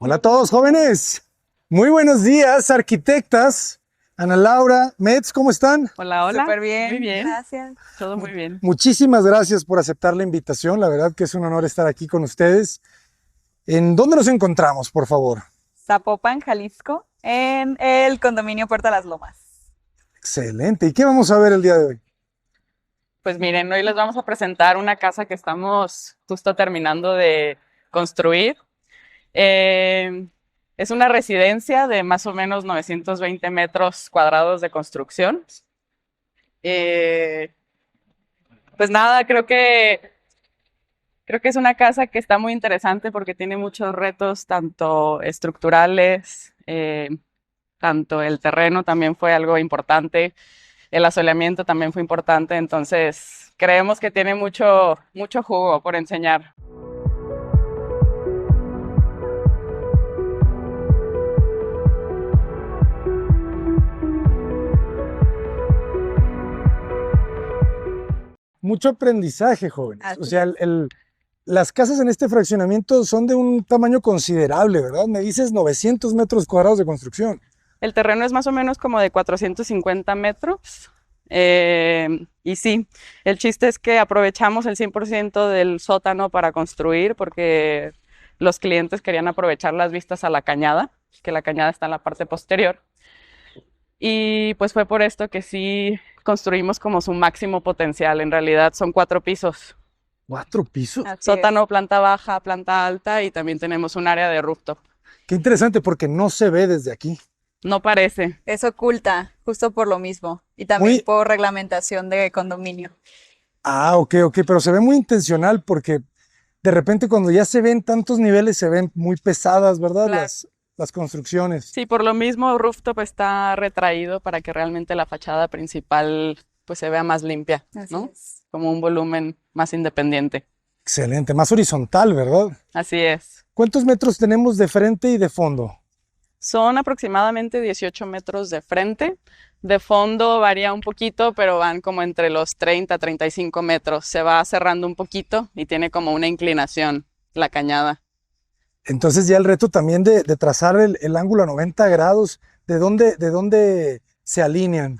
Hola a todos, jóvenes. Muy buenos días, arquitectas. Ana Laura, Mets, ¿cómo están? Hola, hola. Súper bien, Muy bien. gracias. Todo muy bien. Muchísimas gracias por aceptar la invitación. La verdad que es un honor estar aquí con ustedes. ¿En dónde nos encontramos, por favor? Zapopan, Jalisco, en el condominio Puerto Las Lomas. Excelente. ¿Y qué vamos a ver el día de hoy? Pues miren, hoy les vamos a presentar una casa que estamos justo terminando de construir. Eh, es una residencia de más o menos 920 metros cuadrados de construcción. Eh, pues nada, creo que es una casa que está muy interesante porque tiene muchos retos, tanto estructurales, tanto el terreno también fue algo importante. El asoleamiento también fue importante, entonces creemos que tiene mucho jugo por enseñar. Mucho aprendizaje, jóvenes. Así O sea, es. las casas en este fraccionamiento son de un tamaño considerable, ¿verdad? Me dices 900 metros cuadrados de construcción. El terreno es más o menos como de 450 metros. Y sí, el chiste es que aprovechamos el 100% del sótano para construir porque los clientes querían aprovechar las vistas a la cañada, que la cañada está en la parte posterior. Y pues fue por esto que sí construimos como su máximo potencial. En realidad son 4 pisos. 4 pisos. Así es. Sótano, planta baja, planta alta y también tenemos un área de rooftop. Qué interesante porque no se ve desde aquí. No parece. Es oculta, justo por lo mismo. Y también Muy, por reglamentación de condominio. ok, pero se ve muy intencional porque de repente cuando ya se ven tantos niveles se ven muy pesadas, ¿verdad? Claro. Las construcciones. Sí, por lo mismo rooftop está retraído para que realmente la fachada principal pues se vea más limpia, Así ¿no? es. Como un volumen más independiente. Excelente, más horizontal, ¿verdad? Así es. ¿Cuántos metros tenemos de frente y de fondo? Son aproximadamente 18 metros de frente. De fondo varía un poquito, pero van como entre los 30 a 35 metros. Se va cerrando un poquito y tiene como una inclinación la cañada. Entonces ya el reto también de trazar el ángulo a 90 grados, ¿de dónde se alinean?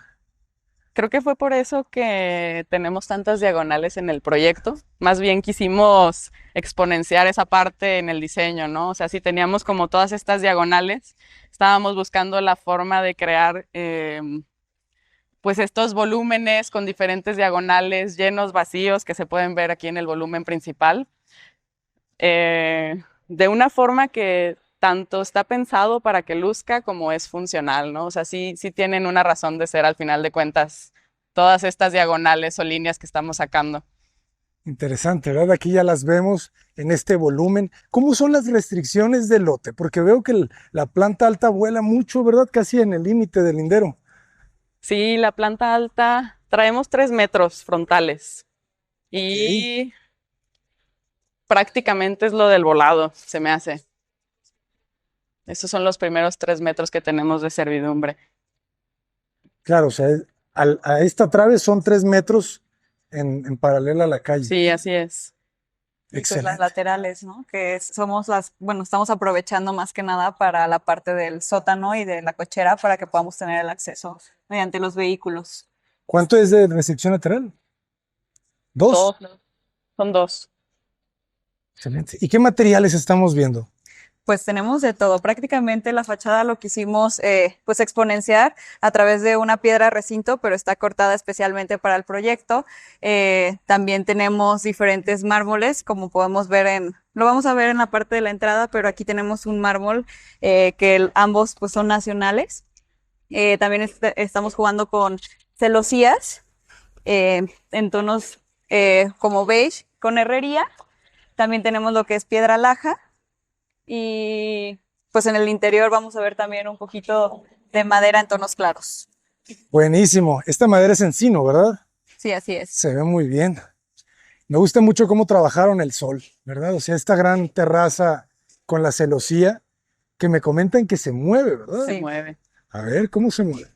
Creo que fue por eso que tenemos tantas diagonales en el proyecto. Más bien quisimos exponenciar esa parte en el diseño, ¿no? O sea, si teníamos como todas estas diagonales, estábamos buscando la forma de crear pues estos volúmenes con diferentes diagonales llenos vacíos que se pueden ver aquí en el volumen principal, de una forma que tanto está pensado para que luzca como es funcional, ¿no? O sea, sí tienen una razón de ser al final de cuentas todas estas diagonales o líneas que estamos sacando. Interesante, ¿verdad? Aquí ya las vemos en este volumen. ¿Cómo son las restricciones del lote? Porque veo que la planta alta vuela mucho, ¿verdad? Casi en el límite del lindero. Sí, la planta alta, traemos 3 metros frontales Ok. y prácticamente es lo del volado, se me hace. Esos son los primeros 3 metros que tenemos de servidumbre. Claro, o sea, a esta trave son 3 metros en paralela a la calle. Sí, así es. Y pues las Excelente. laterales, ¿no? Somos bueno, estamos aprovechando más que nada para la parte del sótano y de la cochera para que podamos tener el acceso mediante los vehículos. ¿Cuánto es de restricción lateral? ¿2? Dos, son 2. Excelente. ¿Y qué materiales estamos viendo? Pues tenemos de todo. Prácticamente la fachada lo quisimos pues exponenciar a través de una piedra recinto, pero está cortada especialmente para el proyecto. También tenemos diferentes mármoles, como podemos ver lo vamos a ver en la parte de la entrada, pero aquí tenemos un mármol que ambos pues son nacionales. También estamos jugando con celosías en tonos como beige con herrería. También tenemos lo que es piedra laja. Y pues en el interior vamos a ver también un poquito de madera en tonos claros. Buenísimo. Esta madera es encino, ¿verdad? Sí, así es. Se ve muy bien. Me gusta mucho cómo trabajaron el sol, ¿verdad? O sea, esta gran terraza con la celosía que me comentan que se mueve, ¿verdad? Se Sí. mueve. A ver, ¿cómo se mueve?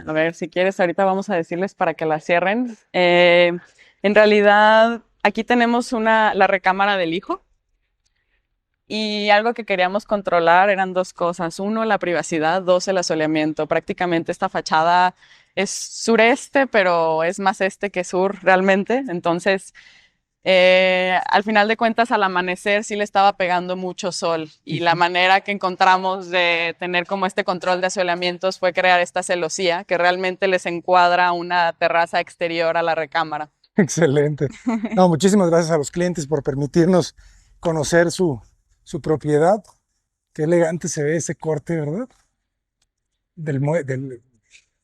A ver, si quieres, ahorita vamos a decirles para que la cierren. En realidad, aquí tenemos la recámara del hijo. Y algo que queríamos controlar eran dos cosas. Uno, la privacidad. Dos, el asoleamiento. Prácticamente esta fachada es sureste, pero es más este que sur realmente. Entonces, al final de cuentas, al amanecer sí le estaba pegando mucho sol. Y la manera que encontramos de tener como este control de asoleamientos fue crear esta celosía que realmente les encuadra una terraza exterior a la recámara. Excelente. No, muchísimas gracias a los clientes por permitirnos conocer su propiedad. Qué elegante se ve ese corte, ¿verdad? De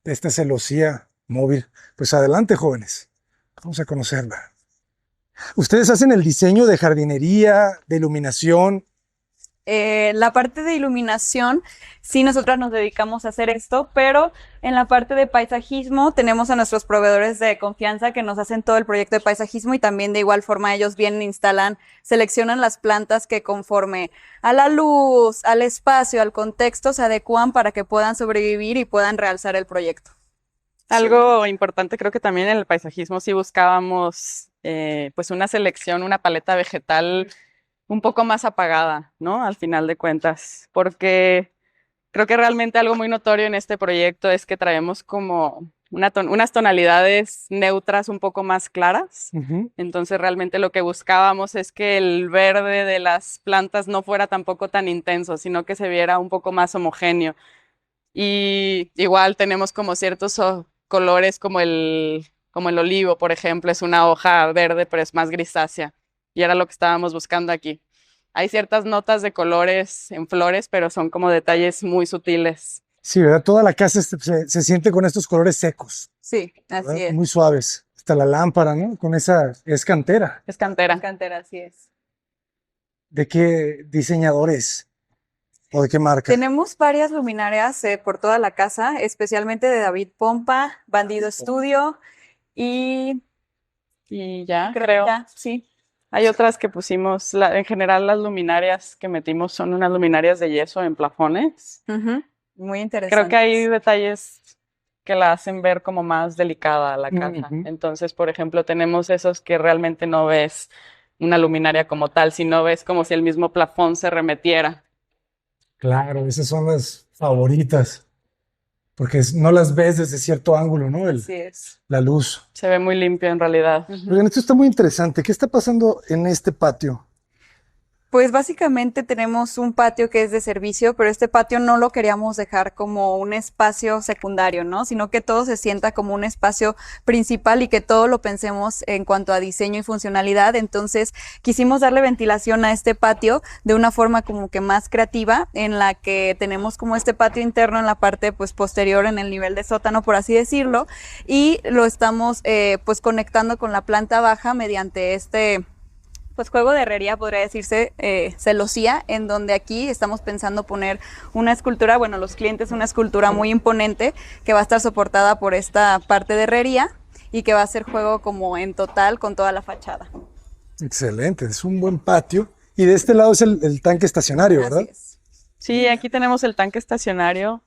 esta celosía móvil. Pues adelante, jóvenes. Vamos a conocerla. Ustedes hacen el diseño de jardinería, de iluminación. La parte de iluminación, sí, nosotras nos dedicamos a hacer esto, pero en la parte de paisajismo tenemos a nuestros proveedores de confianza que nos hacen todo el proyecto de paisajismo y también de igual forma ellos vienen, instalan, seleccionan las plantas que conforme a la luz, al espacio, al contexto se adecúan para que puedan sobrevivir y puedan realzar el proyecto. Algo importante, creo que también en el paisajismo sí buscábamos pues una selección, una paleta vegetal un poco más apagada, ¿no? Al final de cuentas, porque creo que realmente algo muy notorio en este proyecto es que traemos como unas tonalidades neutras un poco más claras. Entonces realmente lo que buscábamos es que el verde de las plantas no fuera tampoco tan intenso, sino que se viera un poco más homogéneo. Y igual tenemos como ciertos colores como el olivo, por ejemplo, es una hoja verde, pero es más grisácea. Y era lo que estábamos buscando aquí. Hay ciertas notas de colores en flores, pero son como detalles muy sutiles. Sí, ¿verdad? Toda la casa se siente con estos colores secos. Sí, así ¿verdad? es. Muy suaves. Hasta la lámpara, ¿no? Con esa, es cantera. Es cantera. Cantera, así es. ¿De qué diseñadores o de qué marca? Tenemos varias luminarias por toda la casa, especialmente de David Pompa, Bandido Studio y ya, creo creo. que ya, sí. Hay otras que pusimos, en general las luminarias que metimos son unas luminarias de yeso en plafones. Muy interesante. Creo que hay detalles que la hacen ver como más delicada la casa. Entonces, por ejemplo, tenemos esos que realmente no ves una luminaria como tal, sino ves como si el mismo plafón se remetiera. Claro, esas son las favoritas, porque no las ves desde cierto ángulo, ¿no? Así es. La luz. Se ve muy limpio en realidad. Oigan, esto está muy interesante. ¿Qué está pasando en este patio? Pues básicamente tenemos un patio que es de servicio, pero este patio no lo queríamos dejar como un espacio secundario, ¿no? Sino que todo se sienta como un espacio principal y que todo lo pensemos en cuanto a diseño y funcionalidad. Entonces quisimos darle ventilación a este patio de una forma como que más creativa, en la que tenemos como este patio interno en la parte pues posterior en el nivel de sótano, por así decirlo, y lo estamos pues conectando con la planta baja mediante este pues juego de herrería, podría decirse, celosía, en donde aquí estamos pensando poner una escultura, bueno, los clientes una escultura muy imponente que va a estar soportada por esta parte de herrería y que va a hacer juego como en total con toda la fachada. Excelente, es un buen patio. Y de este lado es el tanque estacionario, ¿verdad? Así es. Sí, aquí tenemos el tanque estacionario.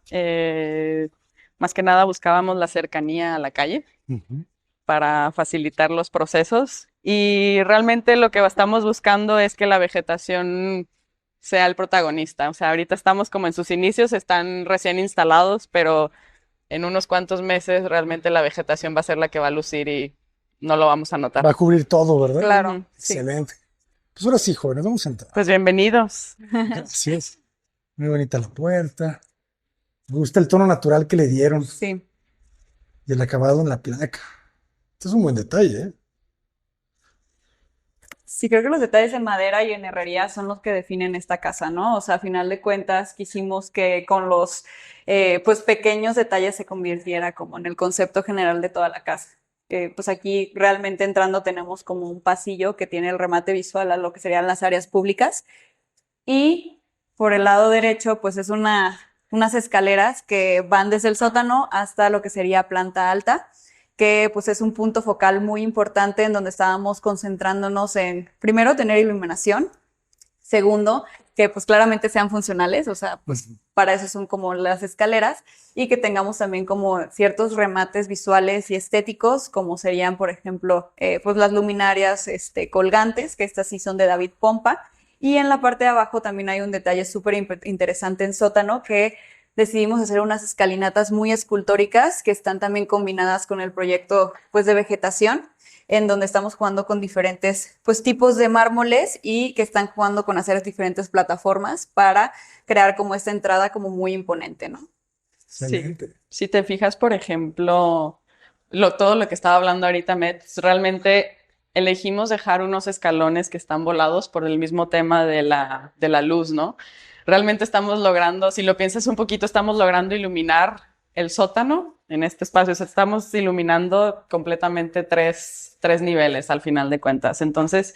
Más que nada buscábamos la cercanía a la calle para facilitar los procesos. Y realmente lo que estamos buscando es que la vegetación sea el protagonista. O sea, ahorita estamos como en sus inicios, están recién instalados, pero en unos cuantos meses realmente la vegetación va a ser la que va a lucir y no lo vamos a notar. Va a cubrir todo, ¿verdad? Claro. Sí. Excelente. Pues ahora sí, jóvenes, vamos a entrar. Pues bienvenidos. Así es. Muy bonita la puerta. Me gusta el tono natural que le dieron Sí. y el acabado en la placa. Este es un buen detalle, ¿eh? Sí, creo que los detalles en madera y en herrería son los que definen esta casa, ¿no? O sea, a final de cuentas quisimos que con los pues pequeños detalles se convirtiera como en el concepto general de toda la casa. Pues aquí realmente entrando tenemos como un pasillo que tiene el remate visual a lo que serían las áreas públicas y por el lado derecho pues es unas escaleras que van desde el sótano hasta lo que sería planta alta, que pues es un punto focal muy importante en donde estábamos concentrándonos en, primero, tener iluminación, segundo, que pues claramente sean funcionales, o sea, pues para eso son como las escaleras, y que tengamos también como ciertos remates visuales y estéticos, como serían, por ejemplo, pues las luminarias colgantes, que estas sí son de David Pompa, Y en la parte de abajo también hay un detalle súper interesante en sótano que decidimos hacer unas escalinatas muy escultóricas que están también combinadas con el proyecto pues de vegetación, en donde estamos jugando con diferentes pues tipos de mármoles y que están jugando con hacer diferentes plataformas para crear como esta entrada como muy imponente, ¿no? Sí. Excelente. Si te fijas, por ejemplo, todo lo que estaba hablando ahorita, Met, realmente elegimos dejar unos escalones que están volados por el mismo tema de la luz, ¿no? Realmente estamos logrando, si lo piensas un poquito, estamos logrando iluminar el sótano en este espacio. O sea, estamos iluminando completamente tres niveles al final de cuentas. Entonces,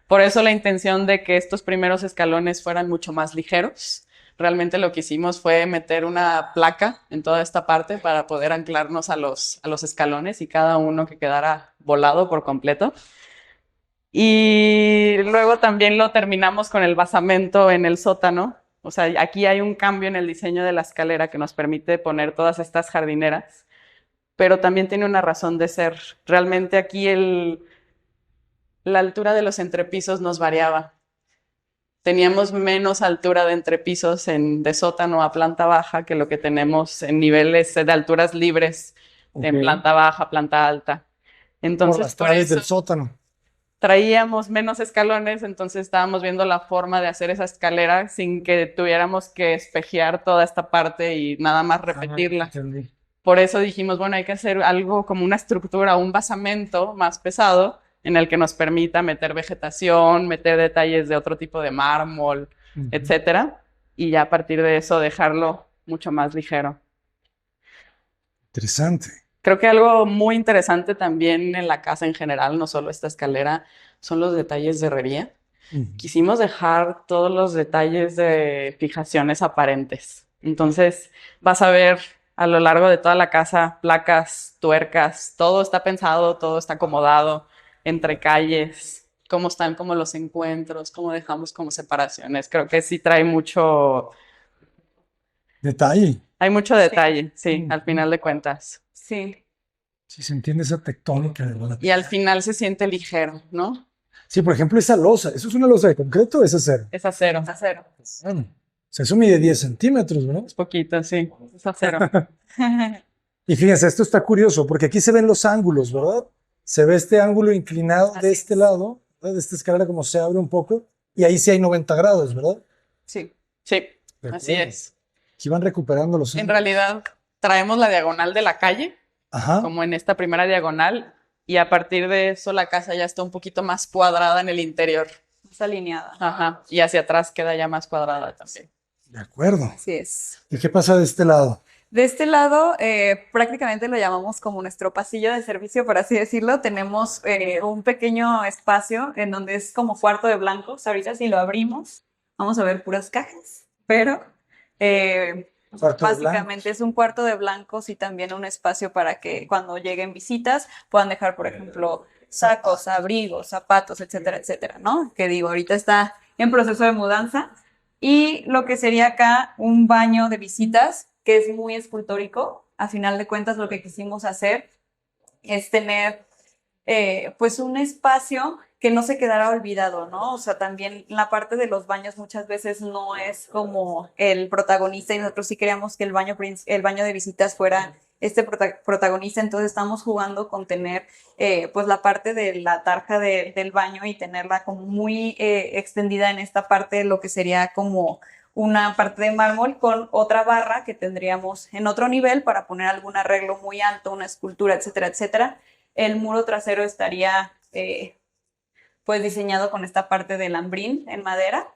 por eso la intención de que estos primeros escalones fueran mucho más ligeros. Realmente lo que hicimos fue meter una placa en toda esta parte para poder anclarnos a los escalones y cada uno que quedara volado por completo. Y luego también lo terminamos con el basamento en el sótano. O sea, aquí hay un cambio en el diseño de la escalera que nos permite poner todas estas jardineras, pero también tiene una razón de ser. Realmente aquí la altura de los entrepisos nos variaba. Teníamos menos altura de entrepisos de sótano a planta baja que lo que tenemos en niveles de alturas libres en Ok. planta baja, planta alta. Por Entonces, las por paredes eso del sótano. traíamos menos escalones, entonces estábamos viendo la forma de hacer esa escalera sin que tuviéramos que espejear toda esta parte y nada más repetirla. Entendí. Por eso dijimos, bueno, hay que hacer algo como una estructura, un basamento más pesado en el que nos permita meter vegetación, meter detalles de otro tipo de mármol, Ujú. etcétera, y ya a partir de eso dejarlo mucho más ligero. Interesante. Creo que algo muy interesante también en la casa en general, no solo esta escalera, son los detalles de herrería. Ujú. Quisimos dejar todos los detalles de fijaciones aparentes. Entonces, vas a ver a lo largo de toda la casa placas, tuercas, todo está pensado, todo está acomodado entre calles, cómo están como los encuentros, cómo dejamos como separaciones. Creo que sí trae mucho, Detalle. hay mucho detalle, sí, al Ujú. final de cuentas. Sí. Si se entiende esa tectónica, ¿verdad? Y al final se siente ligero, ¿no? Sí, por ejemplo, esa losa. ¿Eso es una losa de concreto o es acero? Es acero. Acero. Bueno, o sea, eso mide 10 centímetros, ¿verdad? Es poquito, sí, es acero. Y fíjense, esto está curioso porque aquí se ven los ángulos, ¿verdad? Se ve este ángulo inclinado de Así este es. lado, ¿verdad? De esta escalera como se abre un poco y ahí sí hay 90 grados, ¿verdad? Sí. Sí, De así acuerdo. es. Aquí van recuperando los En ángulos. realidad, traemos la diagonal de la calle, Ajá, como en esta primera diagonal, y a partir de eso la casa ya está un poquito más cuadrada en el interior. Más alineada. Ajá, y hacia atrás queda ya más cuadrada también. de acuerdo. Así es. ¿Y qué pasa de este lado? De este lado, prácticamente lo llamamos como nuestro pasillo de servicio, por así decirlo. Tenemos un pequeño espacio en donde es como cuarto de blancos. Ahorita si lo abrimos, vamos a ver puras cajas, pero Cuarto de básicamente es un cuarto de blancos y también un espacio para que cuando lleguen visitas puedan dejar, por ejemplo, sacos, abrigos, zapatos, etcétera, etcétera, ¿no? Que digo, ahorita está en proceso de mudanza. Y lo que sería acá un baño de visitas, que es muy escultórico. A final de cuentas, lo que quisimos hacer es tener pues un espacio que no se quedara olvidado, ¿no? O sea, también la parte de los baños muchas veces no es como el protagonista y nosotros sí queríamos que el baño de visitas fuera este protagonista, entonces estamos jugando con tener pues la parte de la tarja del baño y tenerla como muy extendida en esta parte de lo que sería como una parte de mármol con otra barra que tendríamos en otro nivel para poner algún arreglo muy alto, una escultura, etcétera, etcétera. El muro trasero estaría pues diseñado con esta parte de lambrín en madera,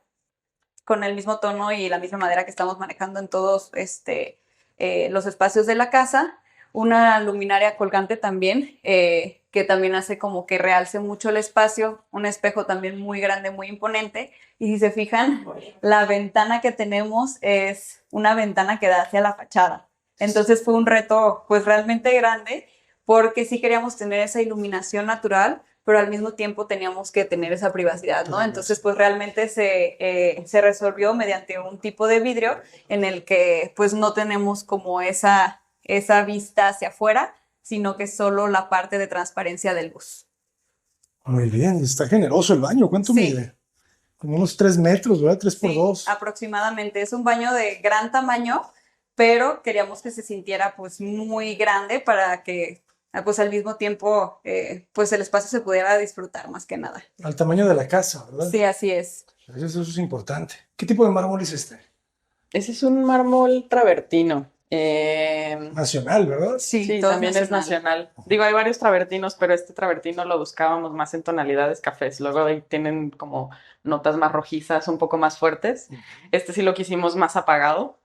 con el mismo tono y la misma madera que estamos manejando en todos los espacios de la casa. Una luminaria colgante también, que también hace como que realce mucho el espacio, un espejo también muy grande, muy imponente. Y si se fijan, la ventana que tenemos es una ventana que da hacia la fachada. Entonces fue un reto pues realmente grande porque sí queríamos tener esa iluminación natural, pero al mismo tiempo teníamos que tener esa privacidad, ¿no? Entonces, pues realmente se resolvió mediante un tipo de vidrio en el que pues no tenemos como esa vista hacia afuera, sino que solo la parte de transparencia de luz. Muy bien, está generoso el baño. ¿Cuánto Sí. mide? como unos 3 metros, ¿verdad? 3 por Sí, 2. aproximadamente. Es un baño de gran tamaño, pero queríamos que se sintiera pues muy grande para que pues al mismo tiempo pues el espacio se pudiera disfrutar más que nada. Al tamaño de la casa, ¿verdad? Sí, así es. Eso es importante. ¿Qué tipo de mármol es este? Ese es un mármol travertino. Nacional, ¿verdad? Sí, Sí, todo también es nacional. Digo, hay varios travertinos, pero este travertino lo buscábamos más en tonalidades cafés. Luego ahí tienen como notas más rojizas, un poco más fuertes. Este sí lo quisimos más apagado.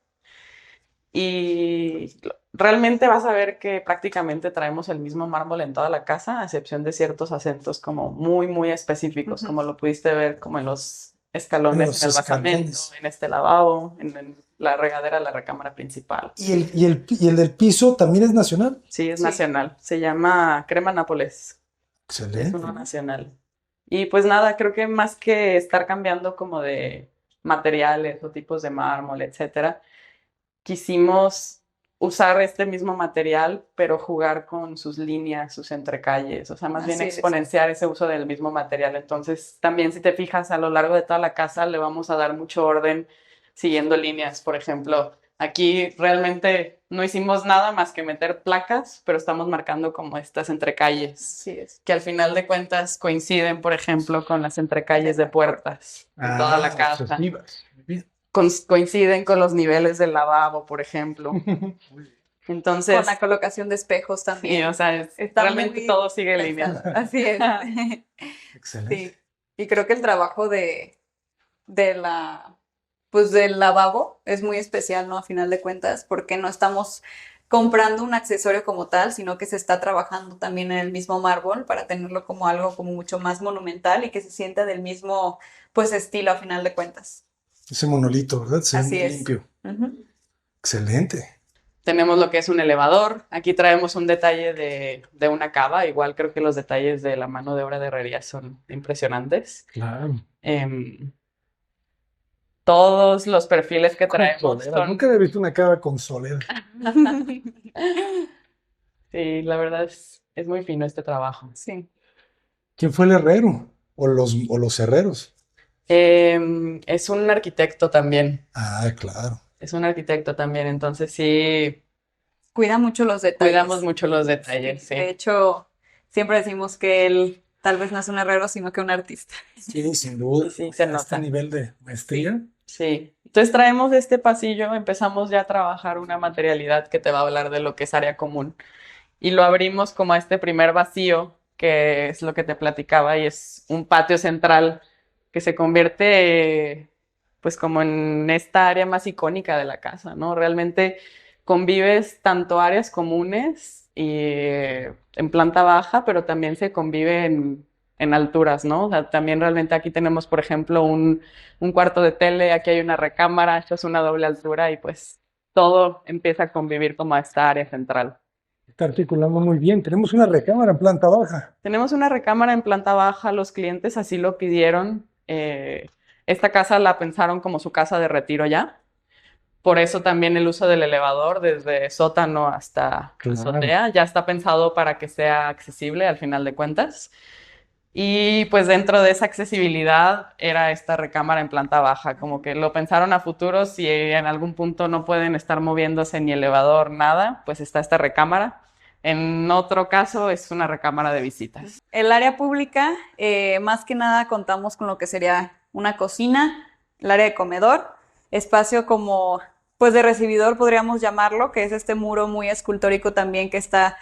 Y realmente vas a ver que prácticamente traemos el mismo mármol en toda la casa, a excepción de ciertos acentos como muy, muy específicos, como lo pudiste ver como en los escalones, Los en el basamento, escalones. en este lavabo, en la regadera, la recámara principal. ¿Y el del piso también es nacional? Sí, es Sí. nacional. Se llama Crema Nápoles. Es Excelente. uno nacional. Y pues nada, creo que más que estar cambiando como de materiales o tipos de mármol, etcétera, quisimos usar este mismo material, pero jugar con sus líneas, sus entrecalles, o sea, más bien Así es. exponenciar ese uso del mismo material. Entonces, también si te fijas a lo largo de toda la casa, le vamos a dar mucho orden siguiendo líneas. Por ejemplo, aquí realmente no hicimos nada más que meter placas, pero estamos marcando como estas entrecalles, Así es. que al final de cuentas coinciden, por ejemplo, con las entrecalles de puertas en toda la casa. obsesivas. Muy bien. Coinciden con los niveles del lavabo, por ejemplo. Entonces, Con la colocación de espejos sí, también. o sea, Está realmente muy todo sigue líneas. Así es. Excelente. Sí. Y creo que el trabajo de pues del lavabo es muy especial, ¿no? A final de cuentas, porque no estamos comprando un accesorio como tal, sino que se está trabajando también en el mismo mármol para tenerlo como algo como mucho más monumental y que se sienta del mismo, pues, estilo a final de cuentas. Ese monolito, ¿verdad? Se ve Así muy es. limpio. Ujú. Excelente. Tenemos lo que es un elevador. Aquí traemos un detalle de una cava. Igual creo que los detalles de la mano de obra de herrería son impresionantes. Claro. Todos los perfiles que Con traemos soleras. son... Nunca había visto una cava con soledad. Sí, la verdad es muy fino este trabajo. Sí. ¿Quién fue el herrero? ¿O los herreros? Es un arquitecto también. Ah, claro. Es un arquitecto también, entonces sí, Cuida mucho los detalles. cuidamos mucho los detalles, sí. De hecho, siempre decimos que él tal vez no es un herrero, sino que un artista. Sí, sin duda. Sí, se A este nota. nivel de maestría. Sí. Entonces traemos este pasillo, empezamos ya a trabajar una materialidad que te va a hablar de lo que es área común. Y lo abrimos como a este primer vacío, que es lo que te platicaba, y es un patio central que se convierte pues como en esta área más icónica de la casa, ¿no? Realmente convives tanto áreas comunes y en planta baja, pero también se convive en alturas, ¿no? O sea, también realmente aquí tenemos, por ejemplo, un cuarto de tele, aquí hay una recámara, esto es una doble altura y pues todo empieza a convivir como a esta área central. Está articulando muy bien. Tenemos una recámara en planta baja. Tenemos una recámara en planta baja, los clientes así lo pidieron. Esta casa la pensaron como su casa de retiro ya. Por eso también el uso del elevador desde sótano hasta Claro. azotea ya está pensado para que sea accesible al final de cuentas. Y pues dentro de esa accesibilidad era esta recámara en planta baja, como que lo pensaron a futuro, si en algún punto no pueden estar moviéndose ni elevador, nada, pues está esta recámara. En otro caso es una recámara de visitas. El área pública, más que nada contamos con lo que sería una cocina, el área de comedor, espacio como, pues de recibidor podríamos llamarlo, que es este muro muy escultórico también que está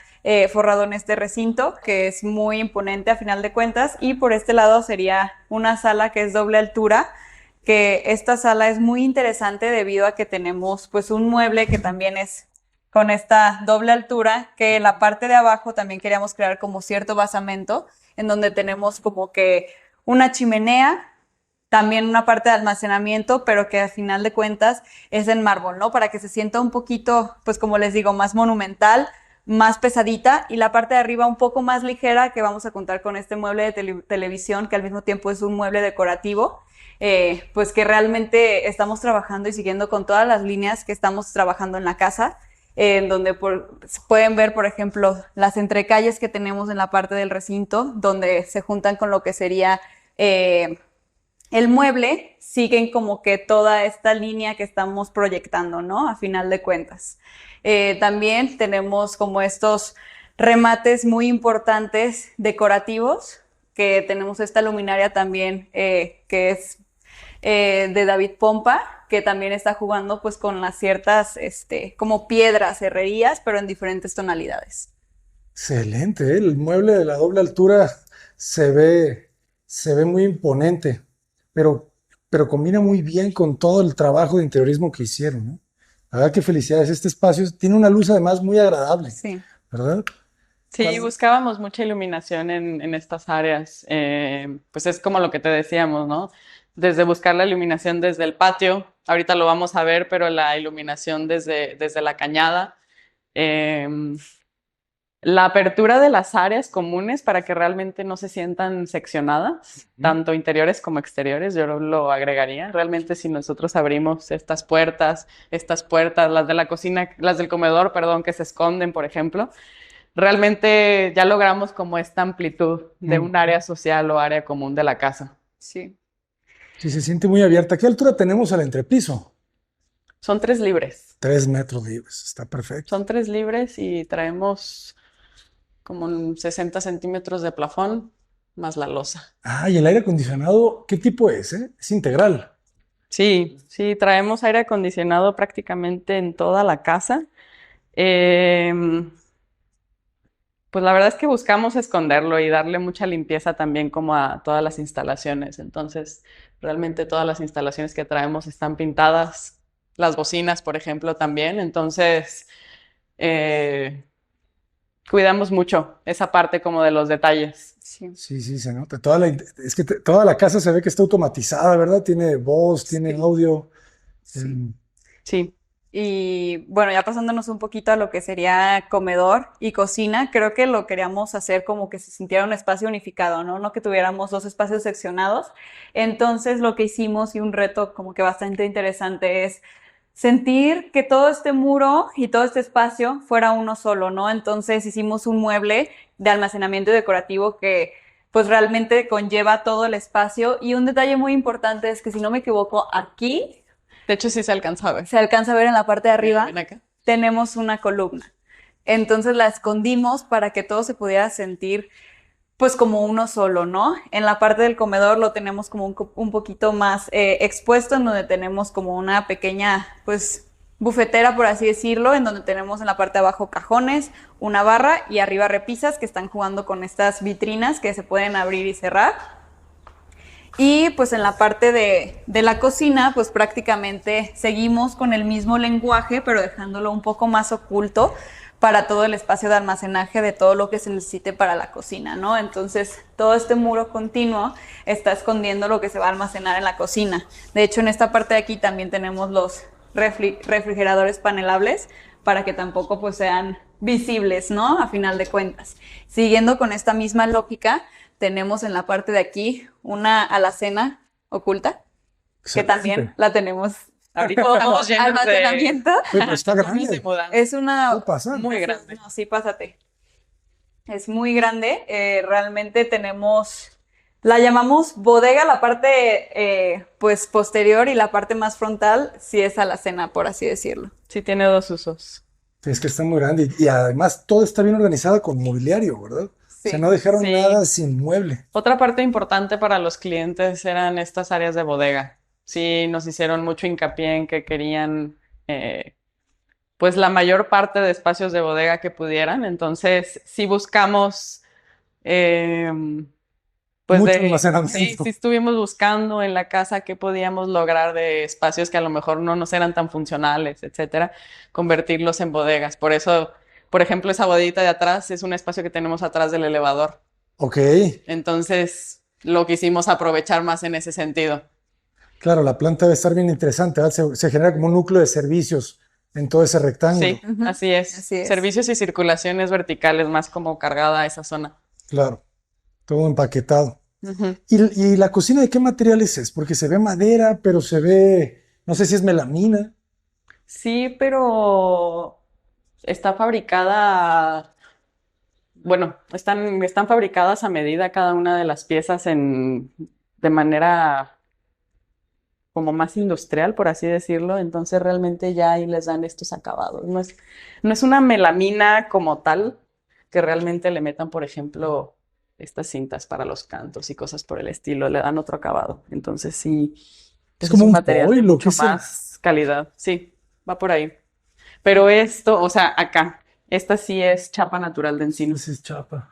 forrado en este recinto, que es muy imponente a final de cuentas, y por este lado sería una sala que es doble altura, que esta sala es muy interesante debido a que tenemos pues un mueble que también es con esta doble altura, que en la parte de abajo también queríamos crear como cierto basamento, en donde tenemos como que una chimenea, también una parte de almacenamiento, pero que al final de cuentas es en mármol, ¿no? Para que se sienta un poquito, pues como les digo, más monumental, más pesadita, y la parte de arriba un poco más ligera, que vamos a contar con este mueble de televisión, que al mismo tiempo es un mueble decorativo, pues que realmente estamos trabajando y siguiendo con todas las líneas que estamos trabajando en la casa, en donde pueden ver, por ejemplo, las entrecalles que tenemos en la parte del recinto, donde se juntan con lo que sería el mueble siguen como que toda esta línea que estamos proyectando, ¿no? A final de cuentas. También tenemos como estos remates muy importantes decorativos, que tenemos esta luminaria también que es de David Pompa, que también está jugando pues con las ciertas como piedras, herrerías, pero en diferentes tonalidades. Excelente, ¿eh? El mueble de la doble altura se ve muy imponente, pero, pero combina muy bien con todo el trabajo de interiorismo que hicieron, ¿no? La verdad que felicidades. Este espacio tiene una luz además muy agradable, Sí. ¿verdad? Sí, buscábamos mucha iluminación en estas áreas. Pues es como lo que te decíamos, ¿no? Desde buscar la iluminación desde el patio, ahorita lo vamos a ver, pero la iluminación desde la cañada. Em, la apertura de las áreas comunes para que realmente no se sientan seccionadas, tanto interiores como exteriores, yo lo agregaría. Realmente si nosotros abrimos estas puertas, las de la cocina, las del comedor, perdón, que se esconden, por ejemplo, realmente ya logramos como esta amplitud de un área social o área común de la casa. Sí. Sí, se siente muy abierta. ¿A qué altura tenemos el entrepiso? Son 3 libres. 3 metros libres, está perfecto. Son 3 libres y traemos como 60 centímetros de plafón más la losa. Ah, y el aire acondicionado, ¿qué tipo es, eh? Es integral. Sí, sí, traemos aire acondicionado prácticamente en toda la casa. Em, Pues la verdad es que buscamos esconderlo y darle mucha limpieza también como a todas las instalaciones. Entonces, realmente todas las instalaciones que traemos están pintadas, las bocinas, por ejemplo, también. Entonces, eh, cuidamos mucho esa parte como de los detalles. Sí. Sí, sí, se nota. Toda la casa se ve que está automatizada, ¿verdad? Tiene voz, tiene audio. Sí. Sí, Y bueno, ya pasándonos un poquito a lo que sería comedor y cocina, creo que lo queríamos hacer como que se sintiera un espacio unificado, ¿no? No que tuviéramos dos espacios seccionados. Entonces, lo que hicimos y un reto como que bastante interesante es sentir que todo este muro y todo este espacio fuera uno solo, ¿no? Entonces, hicimos un mueble de almacenamiento decorativo que pues realmente conlleva todo el espacio. Y un detalle muy importante es que, si no me equivoco, aquí de hecho sí se alcanza a ver. se alcanza a ver en la parte de arriba, Ven acá. tenemos una columna. Entonces la escondimos para que todo se pudiera sentir pues como uno solo, ¿no? En la parte del comedor lo tenemos como un poquito más expuesto, en donde tenemos como una pequeña pues bufetera, por así decirlo, en donde tenemos en la parte de abajo cajones, una barra y arriba repisas que están jugando con estas vitrinas que se pueden abrir y cerrar. Y pues en la parte de la cocina, pues prácticamente seguimos con el mismo lenguaje, pero dejándolo un poco más oculto para todo el espacio de almacenaje de todo lo que se necesite para la cocina, ¿no? Entonces, todo este muro continuo está escondiendo lo que se va a almacenar en la cocina. De hecho, en esta parte de aquí también tenemos los refrigeradores panelables para que tampoco pues sean visibles, ¿no? A final de cuentas. Siguiendo con esta misma lógica, tenemos en la parte de aquí una alacena oculta, que también la tenemos Ahorita estamos llenos almacenamiento. Oye, pero está de grande. mudanza. Es una ¿Puedo pasar? Muy grande. No, sí, pásate. Es muy grande. Realmente tenemos, la llamamos bodega, la parte pues posterior, y la parte más frontal sí es alacena, por así decirlo. Sí tiene 2 usos. Es que está muy grande y además todo está bien organizado con mobiliario, ¿verdad? O sea, Sí. no dejaron Sí. nada sin mueble. Otra parte importante para los clientes eran estas áreas de bodega. Sí, nos hicieron mucho hincapié en que querían pues la mayor parte de espacios de bodega que pudieran. Entonces, sí buscamos eh, pues Mucho sí, almacenamiento. sí estuvimos buscando en la casa qué podíamos lograr de espacios que a lo mejor no nos eran tan funcionales, etcétera, convertirlos en bodegas. Por eso, por ejemplo, esa bodeguita de atrás es un espacio que tenemos atrás del elevador. Ok, Entonces, lo quisimos aprovechar más en ese sentido. claro, la planta debe estar bien interesante, ¿verdad? Se genera como un núcleo de servicios en todo ese rectángulo. Sí, así es. Así es. Servicios y circulaciones verticales, más como cargada a esa zona. Claro, todo empaquetado. Ujú. ¿Y la cocina de qué materiales es? Porque se ve madera, pero se ve, no sé si es melamina. Sí, pero está fabricada, bueno, están fabricadas a medida cada una de las piezas de manera como más industrial, por así decirlo, entonces realmente ya ahí les dan estos acabados. No es una melamina como tal que realmente le metan, por ejemplo, estas cintas para los cantos y cosas por el estilo, le dan otro acabado. Entonces sí, Es pues es como un un material de foil, ¿o qué mucho es el? más calidad. Sí, va por ahí. Pero esto, o sea, acá, esta sí es chapa natural de encino. Ese es chapa.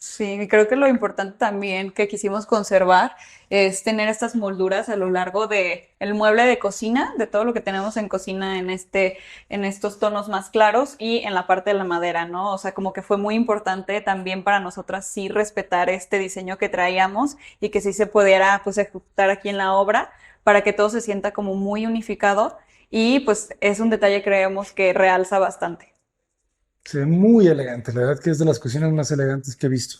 Sí, creo que lo importante también que quisimos conservar es tener estas molduras a lo largo de el mueble de cocina, de todo lo que tenemos en cocina en estos tonos más claros y en la parte de la madera, ¿no? O sea, como que fue muy importante también para nosotras sí respetar este diseño que traíamos y que sí se pudiera pues ejecutar aquí en la obra para que todo se sienta como muy unificado y pues es un detalle que creemos que realza bastante. Se ve muy elegante, la verdad que es de las cocinas más elegantes que he visto.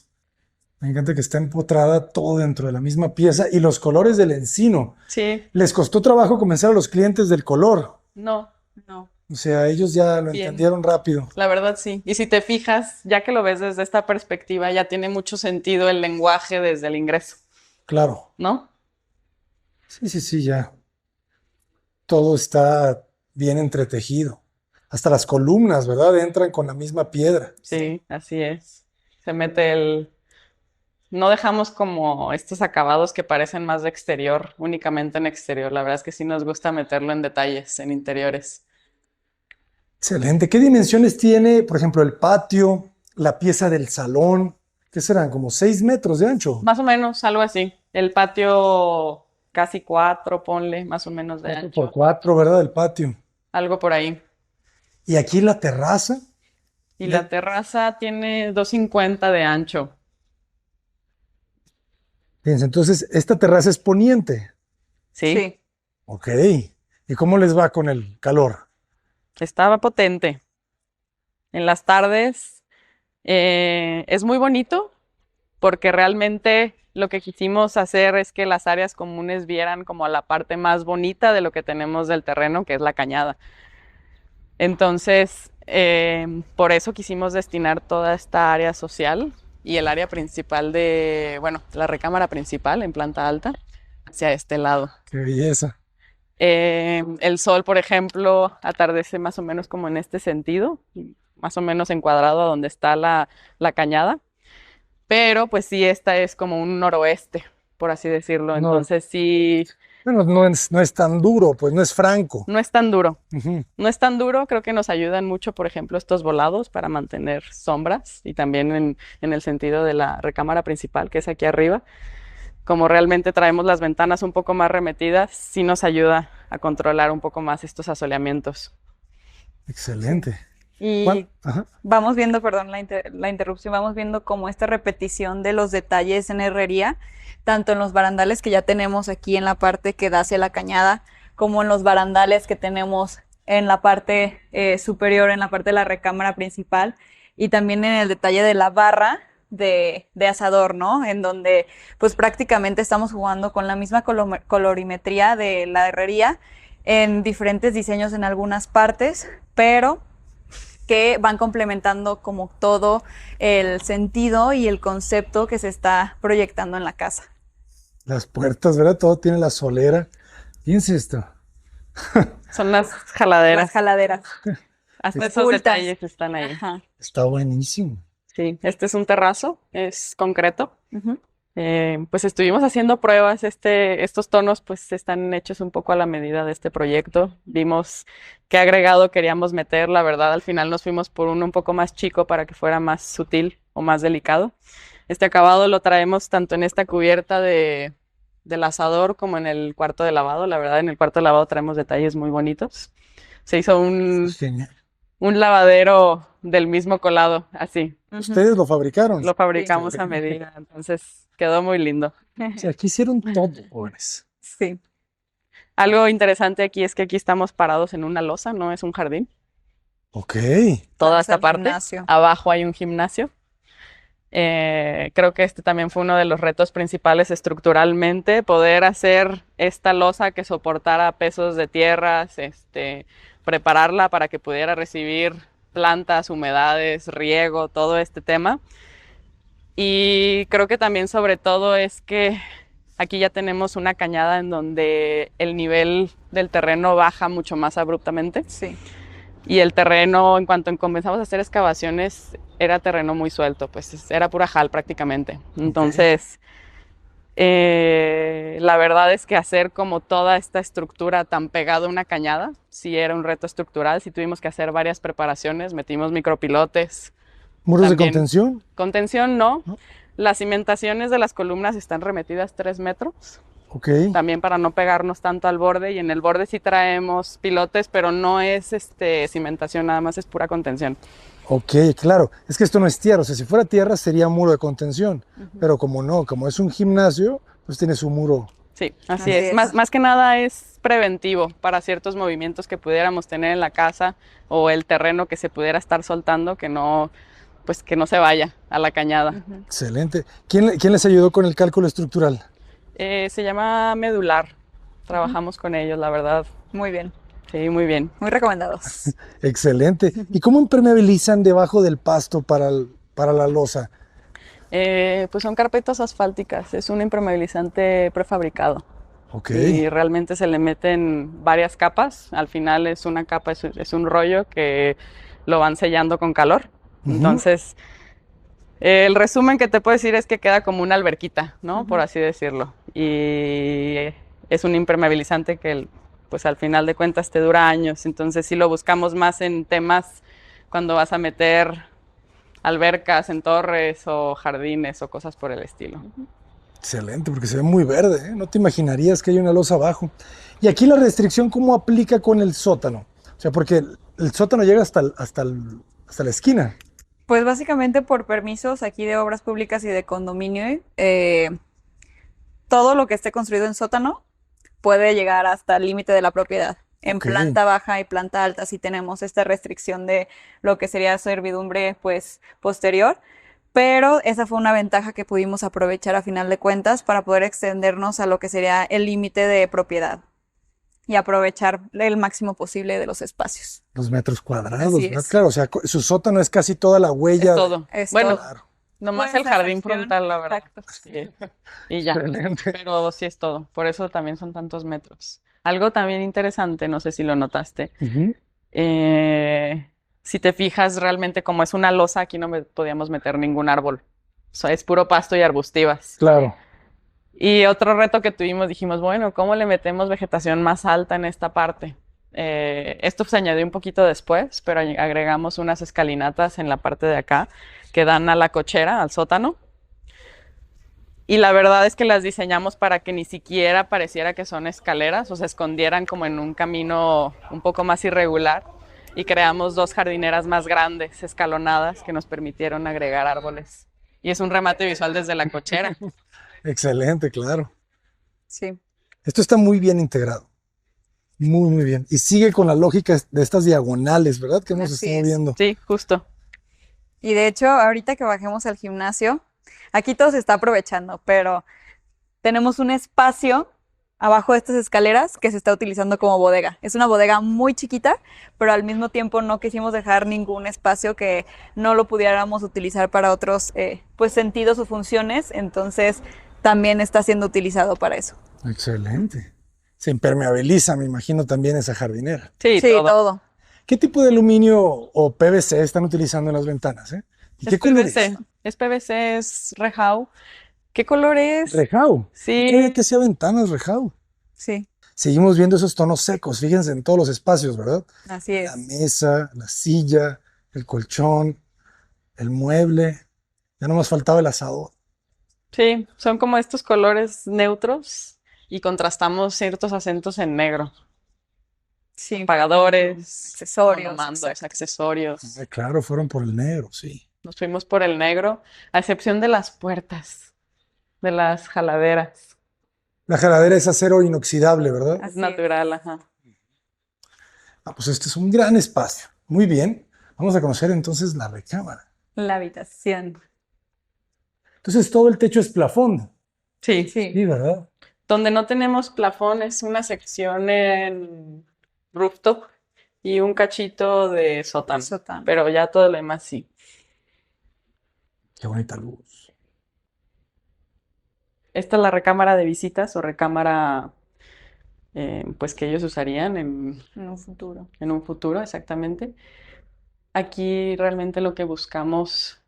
Me encanta que está empotrada todo dentro de la misma pieza y los colores del encino. Sí, Les costó trabajo convencer a los clientes del color. no, no, O sea, ellos ya lo bien. entendieron rápido. La verdad sí. Y si te fijas, ya que lo ves desde esta perspectiva, ya tiene mucho sentido el lenguaje desde el ingreso, Claro. ¿no? Sí, sí, sí, ya. Todo está bien entretejido. Hasta las columnas, ¿verdad? Entran con la misma piedra. Sí, así es. Se mete el... No dejamos como estos acabados que parecen más de exterior, únicamente en exterior. La verdad es que sí nos gusta meterlo en detalles, en interiores. Excelente. ¿Qué dimensiones tiene, por ejemplo, el patio, la pieza del salón? ¿Qué serán? Como 6 metros de ancho. Más o menos, algo así. El patio casi 4, ponle, más o menos de 4 por ancho. 4, ¿verdad? El patio. Algo por ahí. Y aquí la terraza. Y Le- la terraza tiene 2,50 de ancho. Fíjense, entonces, esta terraza es poniente. Sí, Sí. Ok. ¿Y cómo les va con el calor? estaba potente. En las tardes es muy bonito porque realmente lo que quisimos hacer es que las áreas comunes vieran como la parte más bonita de lo que tenemos del terreno, que es la cañada. Entonces, por eso quisimos destinar toda esta área social y el área principal de, bueno, la recámara principal en planta alta hacia este lado. Qué belleza. El sol, por ejemplo, atardece más o menos como en este sentido, más o menos encuadrado a donde está la cañada, pero pues sí, esta es como un noroeste, por así decirlo, No, entonces sí, bueno, no es tan duro, pues no es franco. no es tan duro. Ujú. No es tan duro, creo que nos ayudan mucho, por ejemplo, estos volados para mantener sombras y también en el sentido de la recámara principal, que es aquí arriba. Como realmente traemos las ventanas un poco más remetidas, sí nos ayuda a controlar un poco más estos asoleamientos. Excelente. Y Ajá. vamos viendo, perdón, la interrupción, vamos viendo como esta repetición de los detalles en herrería, tanto en los barandales que ya tenemos aquí en la parte que da hacia la cañada, como en los barandales que tenemos en la parte superior, en la parte de la recámara principal, y también en el detalle de la barra de asador, ¿no? En donde pues prácticamente estamos jugando con la misma colorimetría de la herrería en diferentes diseños en algunas partes, pero que van complementando como todo el sentido y el concepto que se está proyectando en la casa. Las puertas, ¿verdad? Todo tiene la solera. Fíjense esto. Son las Las jaladeras, jaladeras hasta esos ocultas. detalles están ahí. Ajá. Está buenísimo. Sí, este es un terrazo, es concreto. Ujú. Pues estuvimos haciendo pruebas, estos tonos pues están hechos un poco a la medida de este proyecto. Vimos qué agregado queríamos meter, la verdad al final nos fuimos por uno un poco más chico para que fuera más sutil o más delicado. Este acabado lo traemos tanto en esta cubierta del asador como en el cuarto de lavado. La verdad en el cuarto de lavado traemos detalles muy bonitos. Se hizo Es genial. un lavadero del mismo colado, así. Ujú. Ustedes lo fabricaron. Lo fabricamos a Excelente. medida, entonces quedó muy lindo. O sea, aquí hicieron todo, jóvenes. Sí. Algo interesante aquí es que aquí estamos parados en una losa, no es un jardín. Ok. Toda Vamos esta al parte, gimnasio. abajo hay un gimnasio. Creo que este también fue uno de los retos principales estructuralmente, poder hacer esta losa que soportara pesos de tierras, prepararla para que pudiera recibir plantas, humedades, riego, todo este tema. Y creo que también sobre todo es que Aquí ya tenemos una cañada en donde el nivel del terreno baja mucho más abruptamente. Sí. Y el terreno, en cuanto comenzamos a hacer excavaciones, era terreno muy suelto, pues era pura jal prácticamente. Entonces, la verdad es que hacer como toda esta estructura tan pegada a una cañada, sí era un reto estructural, sí tuvimos que hacer varias preparaciones, metimos micropilotes. ¿Muros de También, contención? contención no. ¿No? Las cimentaciones de las columnas están remetidas 3 metros, Ok, también para no pegarnos tanto al borde, y en el borde sí traemos pilotes, pero no es cimentación, nada más es pura contención. ok, claro. Es que esto no es tierra, o sea, si fuera tierra sería muro de contención, pero como no, como es un gimnasio, pues tiene su muro. Sí, así Así es. es. Más que nada es preventivo para ciertos movimientos que pudiéramos tener en la casa o el terreno que se pudiera estar soltando, pues que no se vaya a la cañada. Excelente. ¿Quién les ayudó con el cálculo estructural? Se llama Medular. Trabajamos con ellos, la verdad. Muy bien. Sí, muy bien. Muy recomendados. Excelente. ¿Y cómo impermeabilizan debajo del pasto para la losa? Pues son carpetas asfálticas, es un impermeabilizante prefabricado. Ok, Y realmente se le meten varias capas. Al final es una capa, es un rollo que lo van sellando con calor. Entonces, el resumen que te puedo decir es que queda como una alberquita, ¿no? Por así decirlo. Y es un impermeabilizante que, pues al final de cuentas, te dura años. Entonces, sí lo buscamos más en temas cuando vas a meter albercas en torres o jardines o cosas por el estilo. excelente, porque se ve muy verde, ¿eh? No te imaginarías que hay una losa abajo. Y aquí la restricción, ¿cómo aplica con el sótano? O sea, porque el sótano llega hasta la esquina. Pues básicamente por permisos aquí de obras públicas y de condominio, todo lo que esté construido en sótano puede llegar hasta el límite de la propiedad. En Ok. planta baja y planta alta sí tenemos esta restricción de lo que sería servidumbre pues posterior, pero esa fue una ventaja que pudimos aprovechar a final de cuentas para poder extendernos a lo que sería el límite de propiedad y aprovechar el máximo posible de los espacios. Los metros cuadrados, Así ¿verdad? es. Claro, o sea, su sótano es casi toda la Es huella. todo. Es Bueno, todo. Claro. nomás Pues, el jardín excepción. frontal, la verdad. Exacto. Sí. Y ya. Excelente. Pero sí es todo. Por eso también son tantos metros. Algo también interesante, no sé si lo notaste. Ujú. Si te fijas, realmente como es una losa, aquí no podíamos meter ningún árbol. O sea, es puro pasto y arbustivas. Claro. Y otro reto que tuvimos, dijimos, bueno, ¿cómo le metemos vegetación más alta en esta parte? Esto se añadió un poquito después, pero agregamos unas escalinatas en la parte de acá que dan a la cochera, al sótano. Y la verdad es que las diseñamos para que ni siquiera pareciera que son escaleras o se escondieran como en un camino un poco más irregular. Y creamos 2 jardineras más grandes, escalonadas, que nos permitieron agregar árboles. Y es un remate visual desde la cochera. Excelente, claro. Sí. Esto está muy bien integrado. Muy, muy bien. Y sigue con la lógica de estas diagonales, ¿verdad? Que hemos Así estado es. viendo. Sí, justo. Y de hecho, ahorita que bajemos al gimnasio, aquí todo se está aprovechando, pero tenemos un espacio abajo de estas escaleras que se está utilizando como bodega. Es una bodega muy chiquita, pero al mismo tiempo no quisimos dejar ningún espacio que no lo pudiéramos utilizar para otros pues sentidos o funciones, entonces también está siendo utilizado para eso. Excelente. Se impermeabiliza, me imagino, también esa jardinera. Sí, Sí, todo. todo. ¿Qué tipo de aluminio o PVC están utilizando en las ventanas, eh? ¿Y qué Es color PVC. es? Es PVC, es Rehau. ¿Qué color es? Rejau. Sí. No sabía que hacía ventanas, Rejau. Sí, Seguimos viendo esos tonos secos, fíjense en todos los espacios, ¿verdad? así es. La mesa, la silla, el colchón, el mueble. Ya no nos faltaba el asador. Sí, son como estos colores neutros y contrastamos ciertos acentos en negro. Sí. Apagadores, Accesorios, mandos, exacto. accesorios. Ay, claro, fueron por el negro, sí. Nos fuimos por el negro, a excepción de las puertas, de las jaladeras. La jaladera es acero inoxidable, ¿verdad? Es Así es. natural, ajá. Ah, pues este es un gran espacio. Muy bien. Vamos a conocer entonces la recámara. La habitación. Entonces todo el techo es plafón. Sí. Sí. Sí, ¿verdad? Donde no tenemos plafón es una sección en rooftop y un cachito de sótano. Sótano. Pero ya todo lo demás sí. Qué bonita luz. Esta es la recámara de visitas o recámara pues que ellos usarían En un futuro. en un futuro, exactamente. Aquí realmente lo que buscamos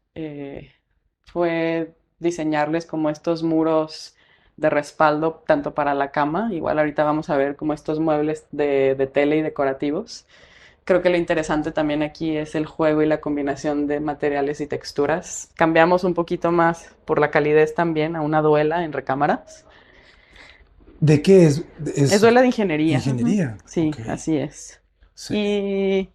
fue diseñarles como estos muros de respaldo tanto para la cama, igual ahorita vamos a ver como estos muebles de tela y decorativos. Creo que lo interesante también aquí es el juego y la combinación de materiales y texturas. Cambiamos un poquito más por la calidez también a una duela en recámaras. ¿De qué es? Es Es duela de ingeniería. ingeniería. Sí, Ok. así es. Sí. Y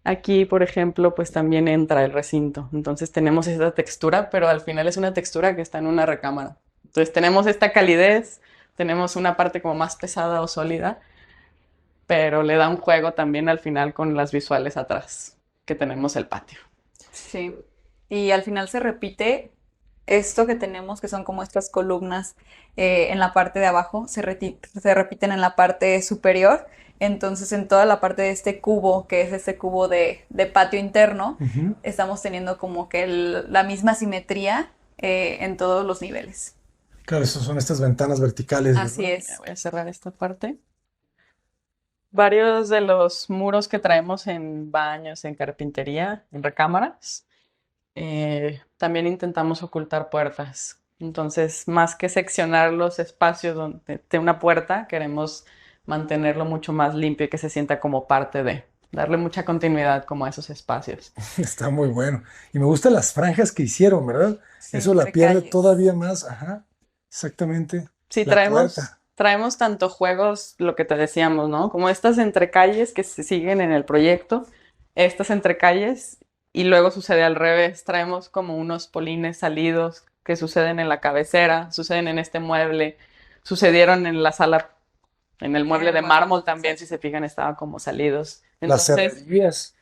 aquí, por ejemplo, pues también entra el recinto. Entonces tenemos esta textura, pero al final es una textura que está en una recámara. Entonces tenemos esta calidez, tenemos una parte como más pesada o sólida, pero le da un juego también al final con las visuales atrás, que tenemos el patio. Sí. Y al final se repite esto que tenemos, que son como estas columnas en la parte de abajo, se repiten en la parte superior. Entonces, en toda la parte de este cubo, que es este cubo de patio interno, Ujú. estamos teniendo como que la misma simetría en todos los niveles. Claro, esas son estas ventanas verticales, Así ¿verdad? es. Voy a cerrar esta parte. Varios de los muros que traemos en baños, en carpintería, en recámaras, también intentamos ocultar puertas. Entonces, más que seccionar los espacios de una puerta, queremos mantenerlo mucho más limpio y que se sienta como parte de, darle mucha continuidad como a esos espacios. Está muy bueno. Y me gustan las franjas que hicieron, ¿verdad? Sí, Eso la entre pierde calles. todavía más. Ajá, exactamente. Sí, La puerta. traemos tanto juegos, lo que te decíamos, ¿no? Como estas entrecalles que se siguen en el proyecto, estas entrecalles, y luego sucede al revés, traemos como unos polines salidos que suceden en la cabecera, suceden en este mueble, sucedieron en la sala, en el En mueble el de mueble, mármol también, si exacto. se fijan, estaban como salidos. Las Entonces, cerrerías.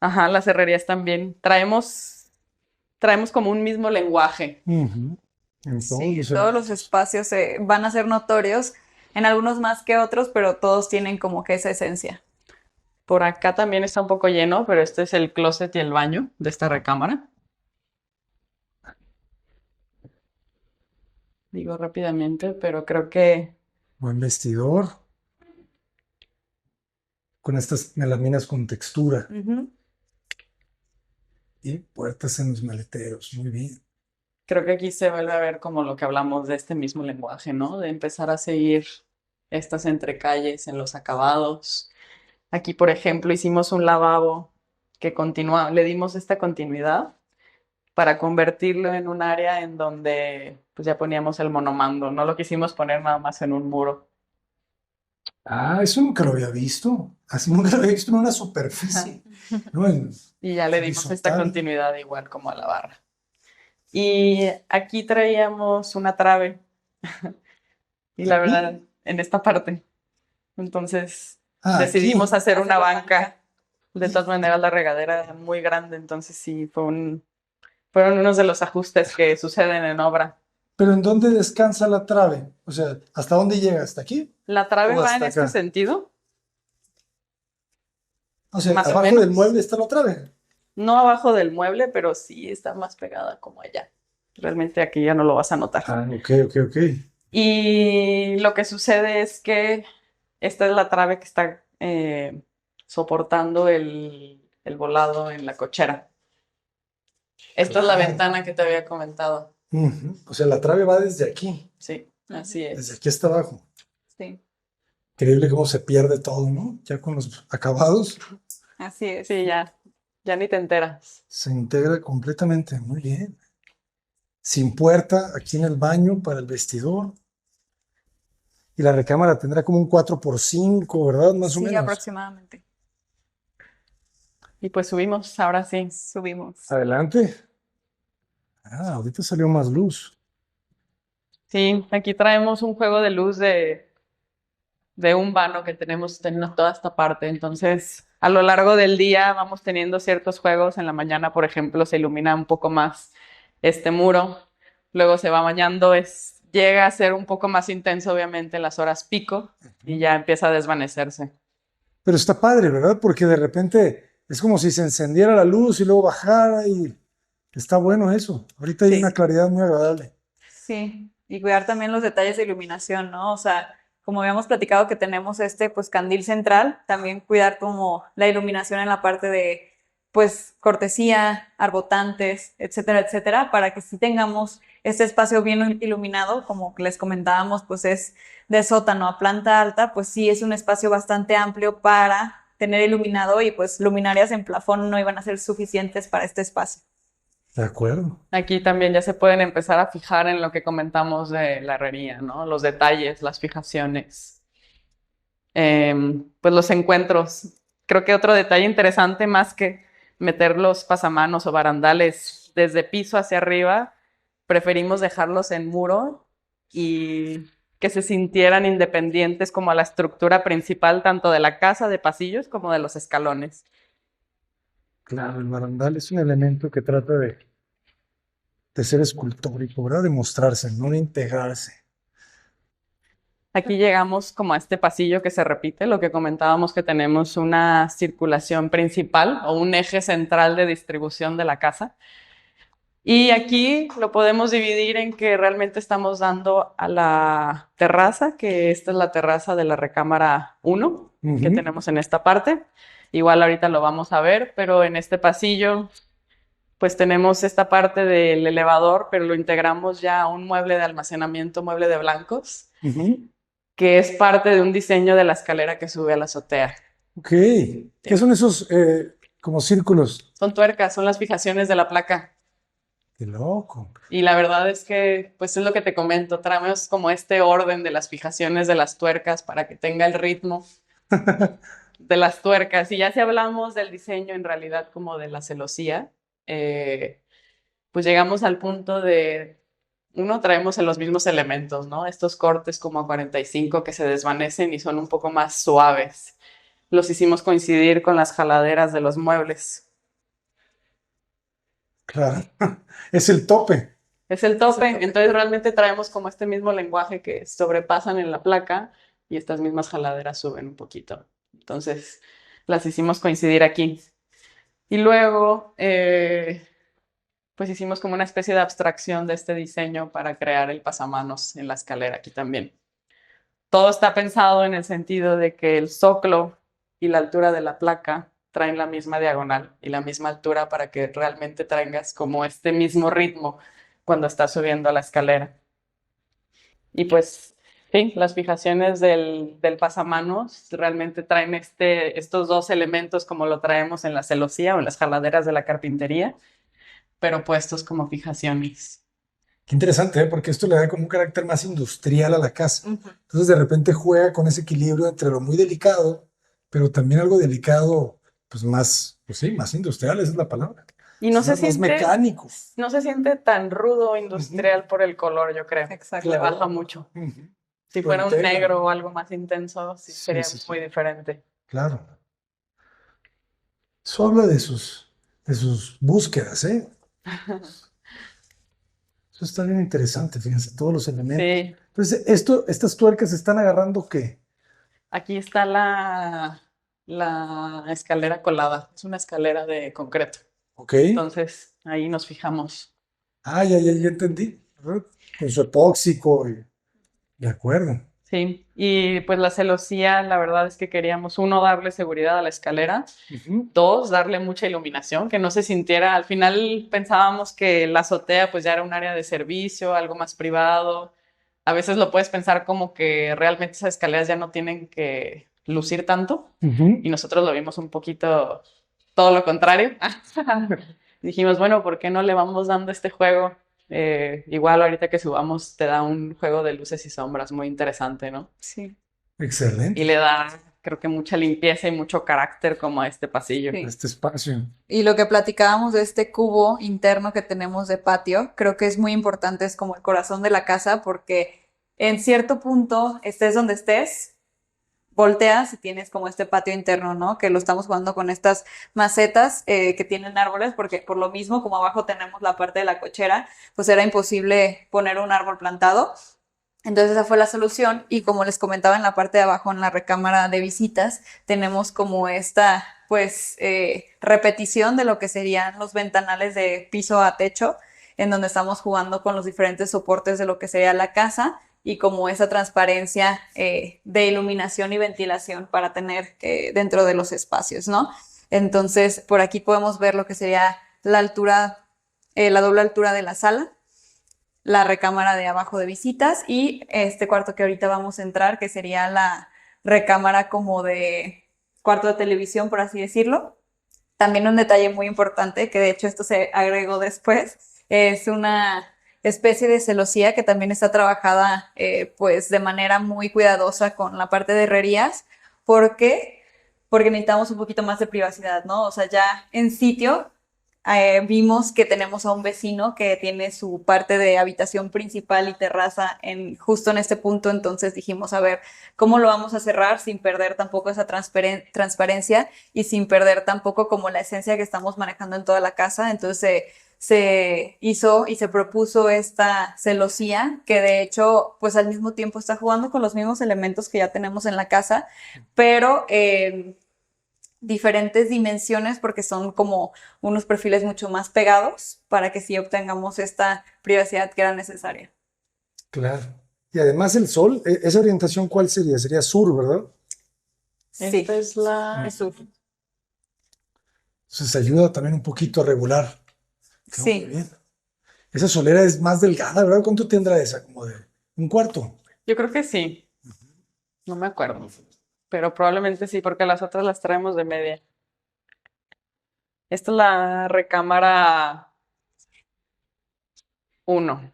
ajá, las herrerías también. Traemos como un mismo lenguaje. Ujú. En todos Sí, los todos los edificios. espacios van a ser notorios, en algunos más que otros, pero todos tienen como que esa esencia. Por acá también está un poco lleno, pero este es el closet y el baño de esta recámara. Digo rápidamente, pero creo que Buen vestidor. Con estas melaminas con textura. Ujú. Y puertas en los maleteros. Muy bien. creo que aquí se vuelve a ver como lo que hablamos de este mismo lenguaje, ¿no? De empezar a seguir estas entrecalles en los acabados. Aquí, por ejemplo, hicimos un lavabo que continúa, le dimos esta continuidad para convertirlo en un área en donde pues ya poníamos el monomando, no lo quisimos poner nada más en un muro. Ah, eso nunca lo había visto. Así nunca lo había visto en una superficie. No, en Y ya le dimos esta horizontal. continuidad igual como a la barra. Y aquí traíamos una trave, y la Aquí. verdad, en esta parte. Entonces Ah, decidimos aquí. hacer una Hacer la banca. De todas maneras, la regadera era muy grande, entonces sí, fueron unos de los ajustes que suceden en obra. Pero ¿en dónde descansa la trave? O sea, ¿hasta dónde llega? ¿Hasta aquí? La trave ¿O va en hasta este acá? sentido, O sea, más o abajo del menos. mueble está la trave. No abajo del mueble, pero sí está más pegada como allá. Realmente aquí ya no lo vas a notar. Ah, ok, ok, ok. Y lo que sucede es que esta es la trave que está soportando el volado en la cochera. Esta es la Claro. ventana que te había comentado. Ujú. O sea, la trave va desde aquí, Sí, así desde es. aquí hasta abajo. Sí, Increíble cómo se pierde todo, ¿no? Ya con los acabados así es. Sí, ya ni te enteras. se integra completamente. Muy bien. Sin puerta, aquí en el baño para el vestidor. Y la recámara tendrá como un 4x5, ¿verdad? Más o Sí, menos. aproximadamente. Y pues subimos, ahora sí. Subimos. Adelante. Ah, ahorita salió más luz. Sí, aquí traemos un juego de luz de un vano que tenemos teniendo toda esta parte. Entonces, a lo largo del día vamos teniendo ciertos juegos. En la mañana, por ejemplo, se ilumina un poco más este muro. Luego se va bañando, llega a ser un poco más intenso, obviamente, en las horas pico y ya empieza a desvanecerse. Pero está padre, ¿verdad? Porque de repente es como si se encendiera la luz y luego bajara y está bueno eso. Ahorita hay una Sí, claridad muy agradable. sí. Y cuidar también los detalles de iluminación, ¿no? O sea, como habíamos platicado que tenemos este, pues, candil central, también cuidar como la iluminación en la parte de, pues, cortesía, arbotantes, etcétera, etcétera, para que sí tengamos este espacio bien iluminado, como les comentábamos, pues es de sótano a planta alta, pues sí es un espacio bastante amplio para tener iluminado y pues luminarias en plafón no iban a ser suficientes para este espacio. De acuerdo. Aquí también ya se pueden empezar a fijar en lo que comentamos de la herrería, ¿no? Los detalles, las fijaciones, pues los encuentros. Creo que otro detalle interesante, más que meter los pasamanos o barandales desde piso hacia arriba, preferimos dejarlos en muro y que se sintieran independientes como a la estructura principal tanto de la casa de pasillos como de los escalones. Claro, el barandal es un elemento que trata de ser escultórico, ¿verdad? De mostrarse, no de integrarse. Aquí llegamos como a este pasillo que se repite, lo que comentábamos que tenemos una circulación principal o un eje central de distribución de la casa. Y aquí lo podemos dividir en que realmente estamos dando a la terraza, que esta es la terraza de la recámara 1 que Ujú. tenemos en esta parte. Igual ahorita lo vamos a ver, pero en este pasillo pues tenemos esta parte del elevador, pero lo integramos ya a un mueble de almacenamiento, mueble de blancos, Ujú. que es parte de un diseño de la escalera que sube a la azotea. Ok. ¿Qué son esos como círculos? Son tuercas, son las fijaciones de la placa. Qué loco. Y la verdad es que, pues es lo que te comento, traemos como este orden de las fijaciones de las tuercas para que tenga el ritmo de las tuercas. Y ya si hablamos del diseño en realidad como de la celosía, pues llegamos al punto de, uno, traemos en los mismos elementos, ¿no? Estos cortes como a 45 que se desvanecen y son un poco más suaves. Los hicimos coincidir con las jaladeras de los muebles. Claro. Es el tope. Es el tope, entonces realmente traemos como este mismo lenguaje que sobrepasan en la placa y estas mismas jaladeras suben un poquito. Entonces las hicimos coincidir aquí. Y luego, pues hicimos como una especie de abstracción de este diseño para crear el pasamanos en la escalera aquí también. Todo está pensado en el sentido de que el zócalo y la altura de la placa traen la misma diagonal y la misma altura para que realmente traigas como este mismo ritmo cuando estás subiendo a la escalera. Y pues, sí, las fijaciones del pasamanos realmente traen estos dos elementos como lo traemos en la celosía o en las jaladeras de la carpintería, pero puestos como fijaciones. Qué interesante, ¿eh? Porque esto le da como un carácter más industrial a la casa. Ujú. Entonces de repente juega con ese equilibrio entre lo muy delicado, pero también algo delicado, pues más, pues sí, más industrial, esa es la palabra. Y Es más mecánico. no se siente tan rudo Ujú. industrial por el color, yo creo. Exacto. Le Claro. baja mucho. Ujú. Si Lo fuera un integra. negro o algo más intenso, sí Sí, sería sí, sí. muy diferente. Claro. Eso habla de sus búsquedas, ¿eh? Eso está bien interesante, fíjense, todos los elementos. Sí, Entonces, estas tuercas están agarrando ¿qué? aquí está la escalera colada. Es una escalera de concreto. ¿Ok? Entonces, ahí nos fijamos. Ah, ya entendí. Ajá. Con su epóxico. De acuerdo. Sí, y pues la celosía, la verdad es que queríamos, uno, darle seguridad a la escalera, Ujú. dos, darle mucha iluminación, que no se sintiera, al final pensábamos que la azotea pues ya era un área de servicio, algo más privado. A veces lo puedes pensar como que realmente esas escaleras ya no tienen que lucir tanto, Ujú. y nosotros lo vimos un poquito todo lo contrario. Dijimos, bueno, ¿por qué no le vamos dando este juego? Igual ahorita que subamos te da un juego de luces y sombras muy interesante, ¿no? Sí. Y Excelente. le da, creo que mucha limpieza y mucho carácter como a este pasillo. Sí. Este espacio. Y lo que platicábamos de este cubo interno que tenemos de patio, creo que es muy importante, es como el corazón de la casa, porque en cierto punto, estés donde estés, volteas y tienes como este patio interno, ¿no? Que lo estamos jugando con estas macetas que tienen árboles, porque por lo mismo, como abajo tenemos la parte de la cochera, pues era imposible poner un árbol plantado. Entonces esa fue la solución y como les comentaba en la parte de abajo, en la recámara de visitas, tenemos como esta, pues, repetición de lo que serían los ventanales de piso a techo. en donde estamos jugando con los diferentes soportes de lo que sería la casa y como esa transparencia de iluminación y ventilación para tener dentro de los espacios, ¿no? Entonces, por aquí podemos ver lo que sería la altura, la doble altura de la sala, la recámara de abajo de visitas y este cuarto que ahorita vamos a entrar, que sería la recámara como de cuarto de televisión, por así decirlo. También un detalle muy importante, que de hecho esto se agregó después, es una especie de celosía que también está trabajada pues de manera muy cuidadosa con la parte de herrerías, porque necesitamos un poquito más de privacidad, ¿no? O sea, ya en sitio vimos que tenemos a un vecino que tiene su parte de habitación principal y terraza justo en este punto, entonces dijimos, a ver, ¿cómo lo vamos a cerrar sin perder tampoco esa transparencia y sin perder tampoco como la esencia que estamos manejando en toda la casa? Entonces se hizo y se propuso esta celosía que de hecho pues al mismo tiempo está jugando con los mismos elementos que ya tenemos en la casa, pero diferentes dimensiones porque son como unos perfiles mucho más pegados para que sí obtengamos esta privacidad que era necesaria. Claro. Y además el sol, ¿esa orientación cuál sería? Sería sur, ¿verdad? Sí, Esta es la... es sur. Entonces ayuda también un poquito a regular. Quedó muy Sí, bien. Esa solera es más delgada, ¿verdad? ¿Cuánto tendrá esa? Como de un cuarto. Yo creo que sí, no me acuerdo, pero probablemente sí, porque las otras las traemos de media. Esta es la recámara 1.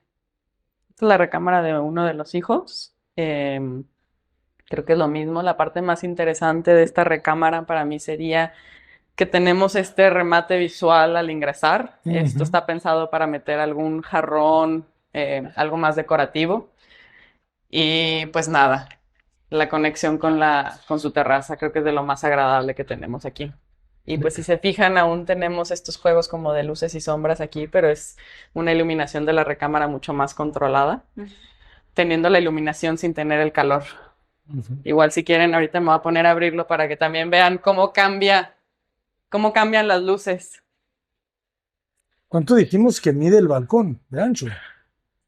Esta es la recámara de uno de los hijos. Creo que es lo mismo. La parte más interesante de esta recámara para mí sería que tenemos este remate visual al ingresar. Esto está pensado para meter algún jarrón, algo más decorativo. Y pues nada, la conexión con su terraza creo que es de lo más agradable que tenemos aquí. Y pues si se fijan, aún tenemos estos juegos como de luces y sombras aquí, pero es una iluminación de la recámara mucho más controlada, teniendo la iluminación sin tener el calor. Igual si quieren, ahorita me voy a poner a abrirlo para que también vean cómo cambian las luces. ¿Cuánto dijimos que mide el balcón de ancho?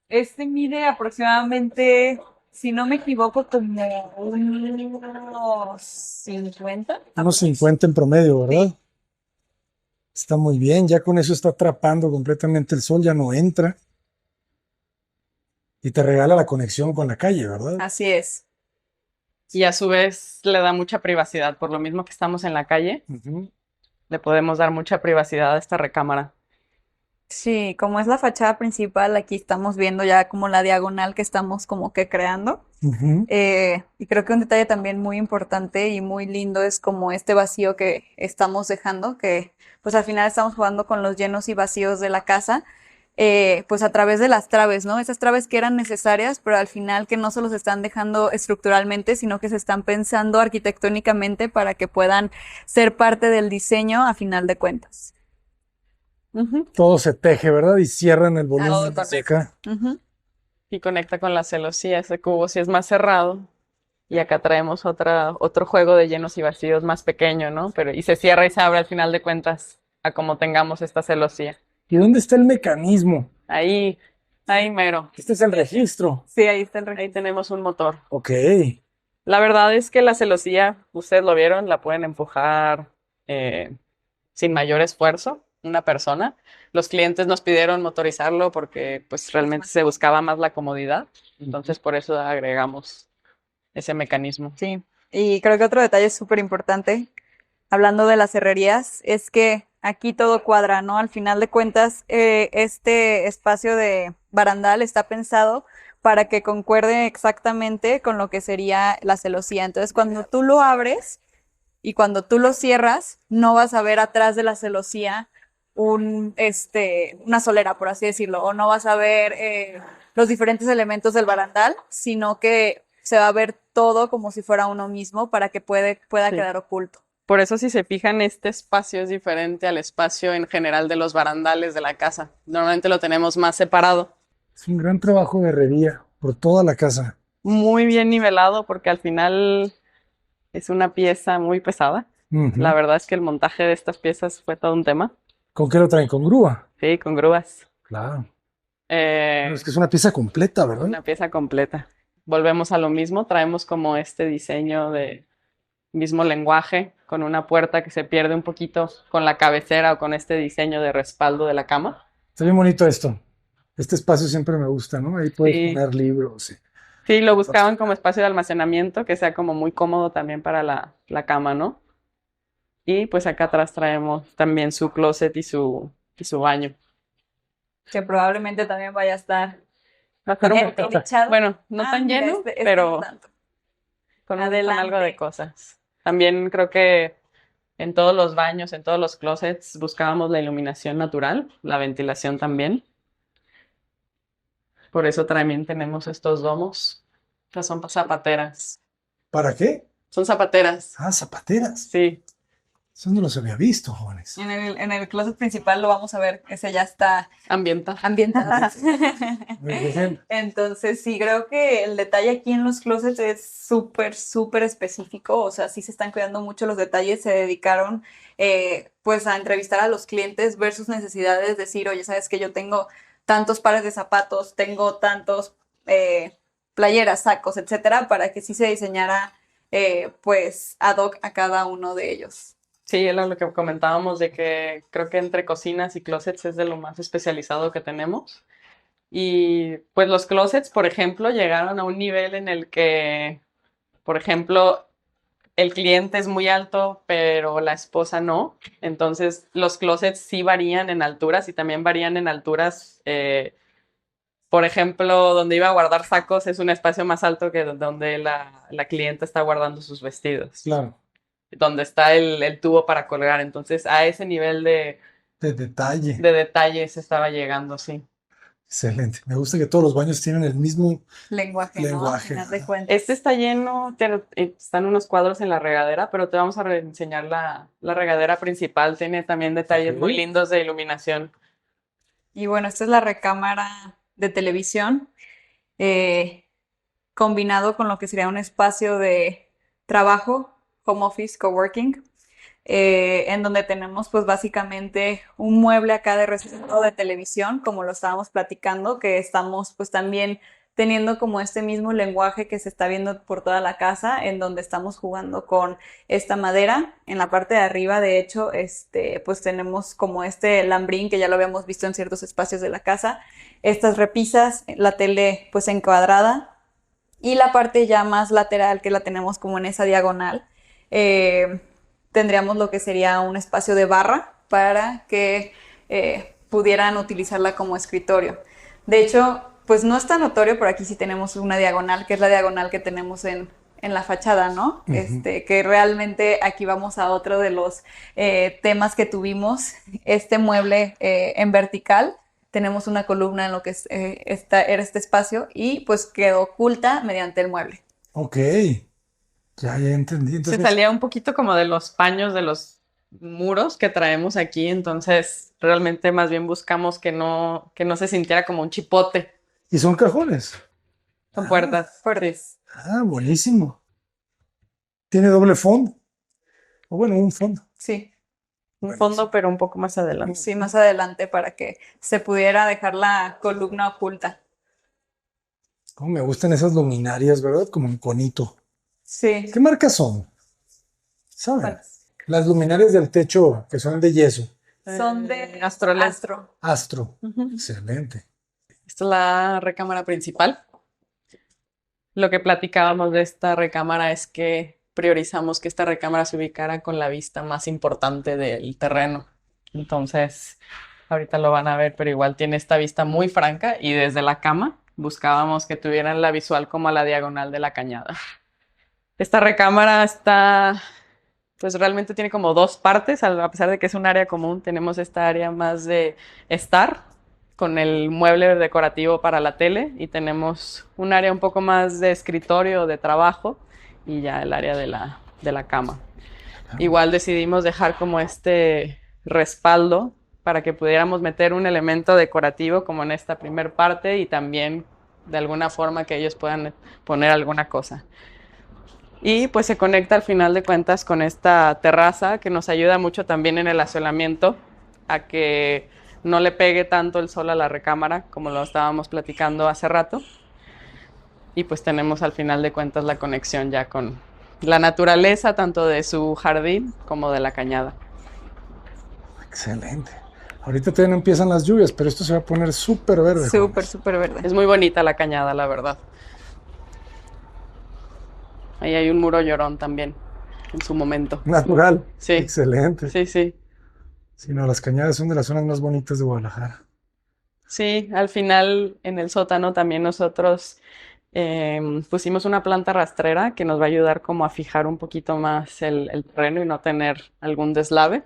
este mide aproximadamente, si no me equivoco, como unos 50. Unos 50 en promedio, ¿verdad? Sí. Está muy bien, ya con eso está atrapando completamente el sol, ya no entra. Y te regala la conexión con la calle, ¿verdad? Así es. Y a su vez le da mucha privacidad, por lo mismo que estamos en la calle, Ujú, le podemos dar mucha privacidad a esta recámara. Sí, como es la fachada principal, aquí estamos viendo ya como la diagonal que estamos como que creando. ujú. Y creo que un detalle también muy importante y muy lindo es como este vacío que estamos dejando, que pues al final estamos jugando con los llenos y vacíos de la casa, pues a través de las traves, ¿no? Esas traves que eran necesarias, pero al final que no solo se están dejando estructuralmente, sino que se están pensando arquitectónicamente para que puedan ser parte del diseño a final de cuentas. Ujú. Todo se teje, ¿verdad? Y cierran el Todo volumen desde acá. Ujú. Y conecta con la celosía, ese cubo sí es más cerrado. Y acá traemos otro juego de llenos y vacíos más pequeño, ¿no? Pero, y se cierra y se abre al final de cuentas a como tengamos esta celosía. ¿Y dónde está el mecanismo? Ahí mero. Este es el registro. Sí, ahí está el Ahí registro. tenemos un motor. Ok. La verdad es que la celosía, ustedes lo vieron, la pueden empujar sin mayor esfuerzo una persona. Los clientes nos pidieron motorizarlo porque pues realmente se buscaba más la comodidad. Entonces por eso agregamos ese mecanismo. Sí, y creo que otro detalle súper importante, hablando de las herrerías, es que aquí todo cuadra, ¿no? Al final de cuentas, este espacio de barandal está pensado para que concuerde exactamente con lo que sería la celosía. Entonces, cuando tú lo abres y cuando tú lo cierras, no vas a ver atrás de la celosía una solera, por así decirlo, o no vas a ver los diferentes elementos del barandal, sino que se va a ver todo como si fuera uno mismo para que pueda Sí. quedar oculto. Por eso, si se fijan, este espacio es diferente al espacio en general de los barandales de la casa. Normalmente lo tenemos más separado, Es un gran trabajo de herrería por toda la casa. muy bien nivelado, porque al final es una pieza muy pesada. Ujú. La verdad es que el montaje de estas piezas fue todo un tema. ¿Con qué lo traen? ¿Con grúa? Sí, con grúas. Claro. Pero es que es una pieza completa, ¿verdad? Una pieza completa. Volvemos a lo mismo, traemos como este diseño de mismo lenguaje, con una puerta que se pierde un poquito con la cabecera o con este diseño de respaldo de la cama. Está bien bonito esto. Este espacio siempre me gusta, ¿no? Ahí puedes Sí. poner libros. Sí, lo buscaban como espacio de almacenamiento, que sea como muy cómodo también para la cama, ¿no? Y pues acá atrás traemos también su closet y su baño. Que probablemente también vaya a estar Va a estar un poco- ennichado. Bueno, no tan mira, lleno, este no pero tanto. con algo Adelante. de cosas. También creo que en todos los baños, en todos los closets, buscábamos la iluminación natural, la ventilación también. Por eso también tenemos estos domos. Estas son zapateras. ¿Para qué? Son zapateras, Ah, zapateras. sí. Eso no los había visto, jóvenes. En el closet principal lo vamos a ver, ese ya está Ambienta. ambientada. Muy bien. Entonces, sí, creo que el detalle aquí en los closets es súper, súper específico. O sea, sí se están cuidando mucho los detalles. Se dedicaron, pues, a entrevistar a los clientes, ver sus necesidades, decir, oye, sabes que yo tengo tantos pares de zapatos, tengo tantos playeras, sacos, etcétera, para que sí se diseñara, pues, ad hoc a cada uno de ellos. Sí, era lo que comentábamos de que creo que entre cocinas y closets es de lo más especializado que tenemos. Y pues los closets, por ejemplo, llegaron a un nivel en el que, por ejemplo, el cliente es muy alto, pero la esposa no. Entonces, los closets sí varían en alturas y también varían en alturas. Por ejemplo, donde iba a guardar sacos es un espacio más alto que donde la clienta está guardando sus vestidos. Claro. Donde está el tubo para colgar. Entonces, a ese nivel De detalle. de detalle se estaba llegando, sí. Excelente. Me gusta que todos los baños tienen el mismo Lenguaje, ¿no? lenguaje. Al final de cuentas. Este está lleno, están unos cuadros en la regadera, pero te vamos a enseñar la regadera principal. Tiene también detalles Ok. muy lindos de iluminación. Y bueno, esta es la recámara de televisión, combinado con lo que sería un espacio de trabajo, home office, coworking, en donde tenemos pues básicamente un mueble acá de recinto de televisión, como lo estábamos platicando, que estamos pues también teniendo como este mismo lenguaje que se está viendo por toda la casa, en donde estamos jugando con esta madera. En la parte de arriba, de hecho, pues tenemos como este lambrín que ya lo habíamos visto en ciertos espacios de la casa, estas repisas, la tele pues encuadrada, y la parte ya más lateral, que la tenemos como en esa diagonal, tendríamos lo que sería un espacio de barra para que pudieran utilizarla como escritorio. De hecho, pues no es tan notorio, pero aquí sí tenemos una diagonal, que es la diagonal que tenemos en la fachada, ¿no? Que realmente aquí vamos a otro de los temas que tuvimos. Este mueble en vertical, tenemos una columna en lo que era este espacio y pues quedó oculta mediante el mueble. Ok. Ya entendí. Se Entonces, salía un poquito como de los paños de los muros que traemos aquí, entonces realmente más bien buscamos que no se sintiera como un chipote. y son cajones. Son puertas. Fuertes. Ah, buenísimo. Tiene doble fondo. O bueno, un fondo. Sí, Un fondo, pero un poco más adelante. sí, más adelante para que se pudiera dejar la columna oculta. Cómo me gustan esas luminarias, ¿verdad? Como un conito. Sí. ¿Qué marcas son? ¿Saben? Bueno, Las luminarias del techo que son de yeso. son de Astrolet. Astro. Astro. Ujú. Excelente. Esta es la recámara principal. Lo que platicábamos de esta recámara es que priorizamos que esta recámara se ubicara con la vista más importante del terreno. Entonces, ahorita lo van a ver, pero igual tiene esta vista muy franca y desde la cama buscábamos que tuvieran la visual como a la diagonal de la cañada. Esta recámara está, pues realmente tiene como dos partes, a pesar de que es un área común, tenemos esta área más de estar con el mueble decorativo para la tele y tenemos un área un poco más de escritorio, de trabajo y ya el área de la cama. Igual decidimos dejar como este respaldo para que pudiéramos meter un elemento decorativo como en esta primer parte y también de alguna forma que ellos puedan poner alguna cosa. Y pues se conecta al final de cuentas con esta terraza que nos ayuda mucho también en el asolamiento a que no le pegue tanto el sol a la recámara, como lo estábamos platicando hace rato. Y pues tenemos al final de cuentas la conexión ya con la naturaleza, tanto de su jardín como de la cañada. Excelente. Ahorita todavía no empiezan las lluvias, pero esto se va a poner súper verde, Súper, jóvenes. súper verde. Es muy bonita la cañada, la verdad. Ahí hay un muro llorón también, en su momento. Natural. Sí, Excelente. sí, sí. Sí, no, las cañadas son de las zonas más bonitas de Guadalajara. Sí, al final en el sótano también nosotros pusimos una planta rastrera que nos va a ayudar como a fijar un poquito más el terreno y no tener algún deslave,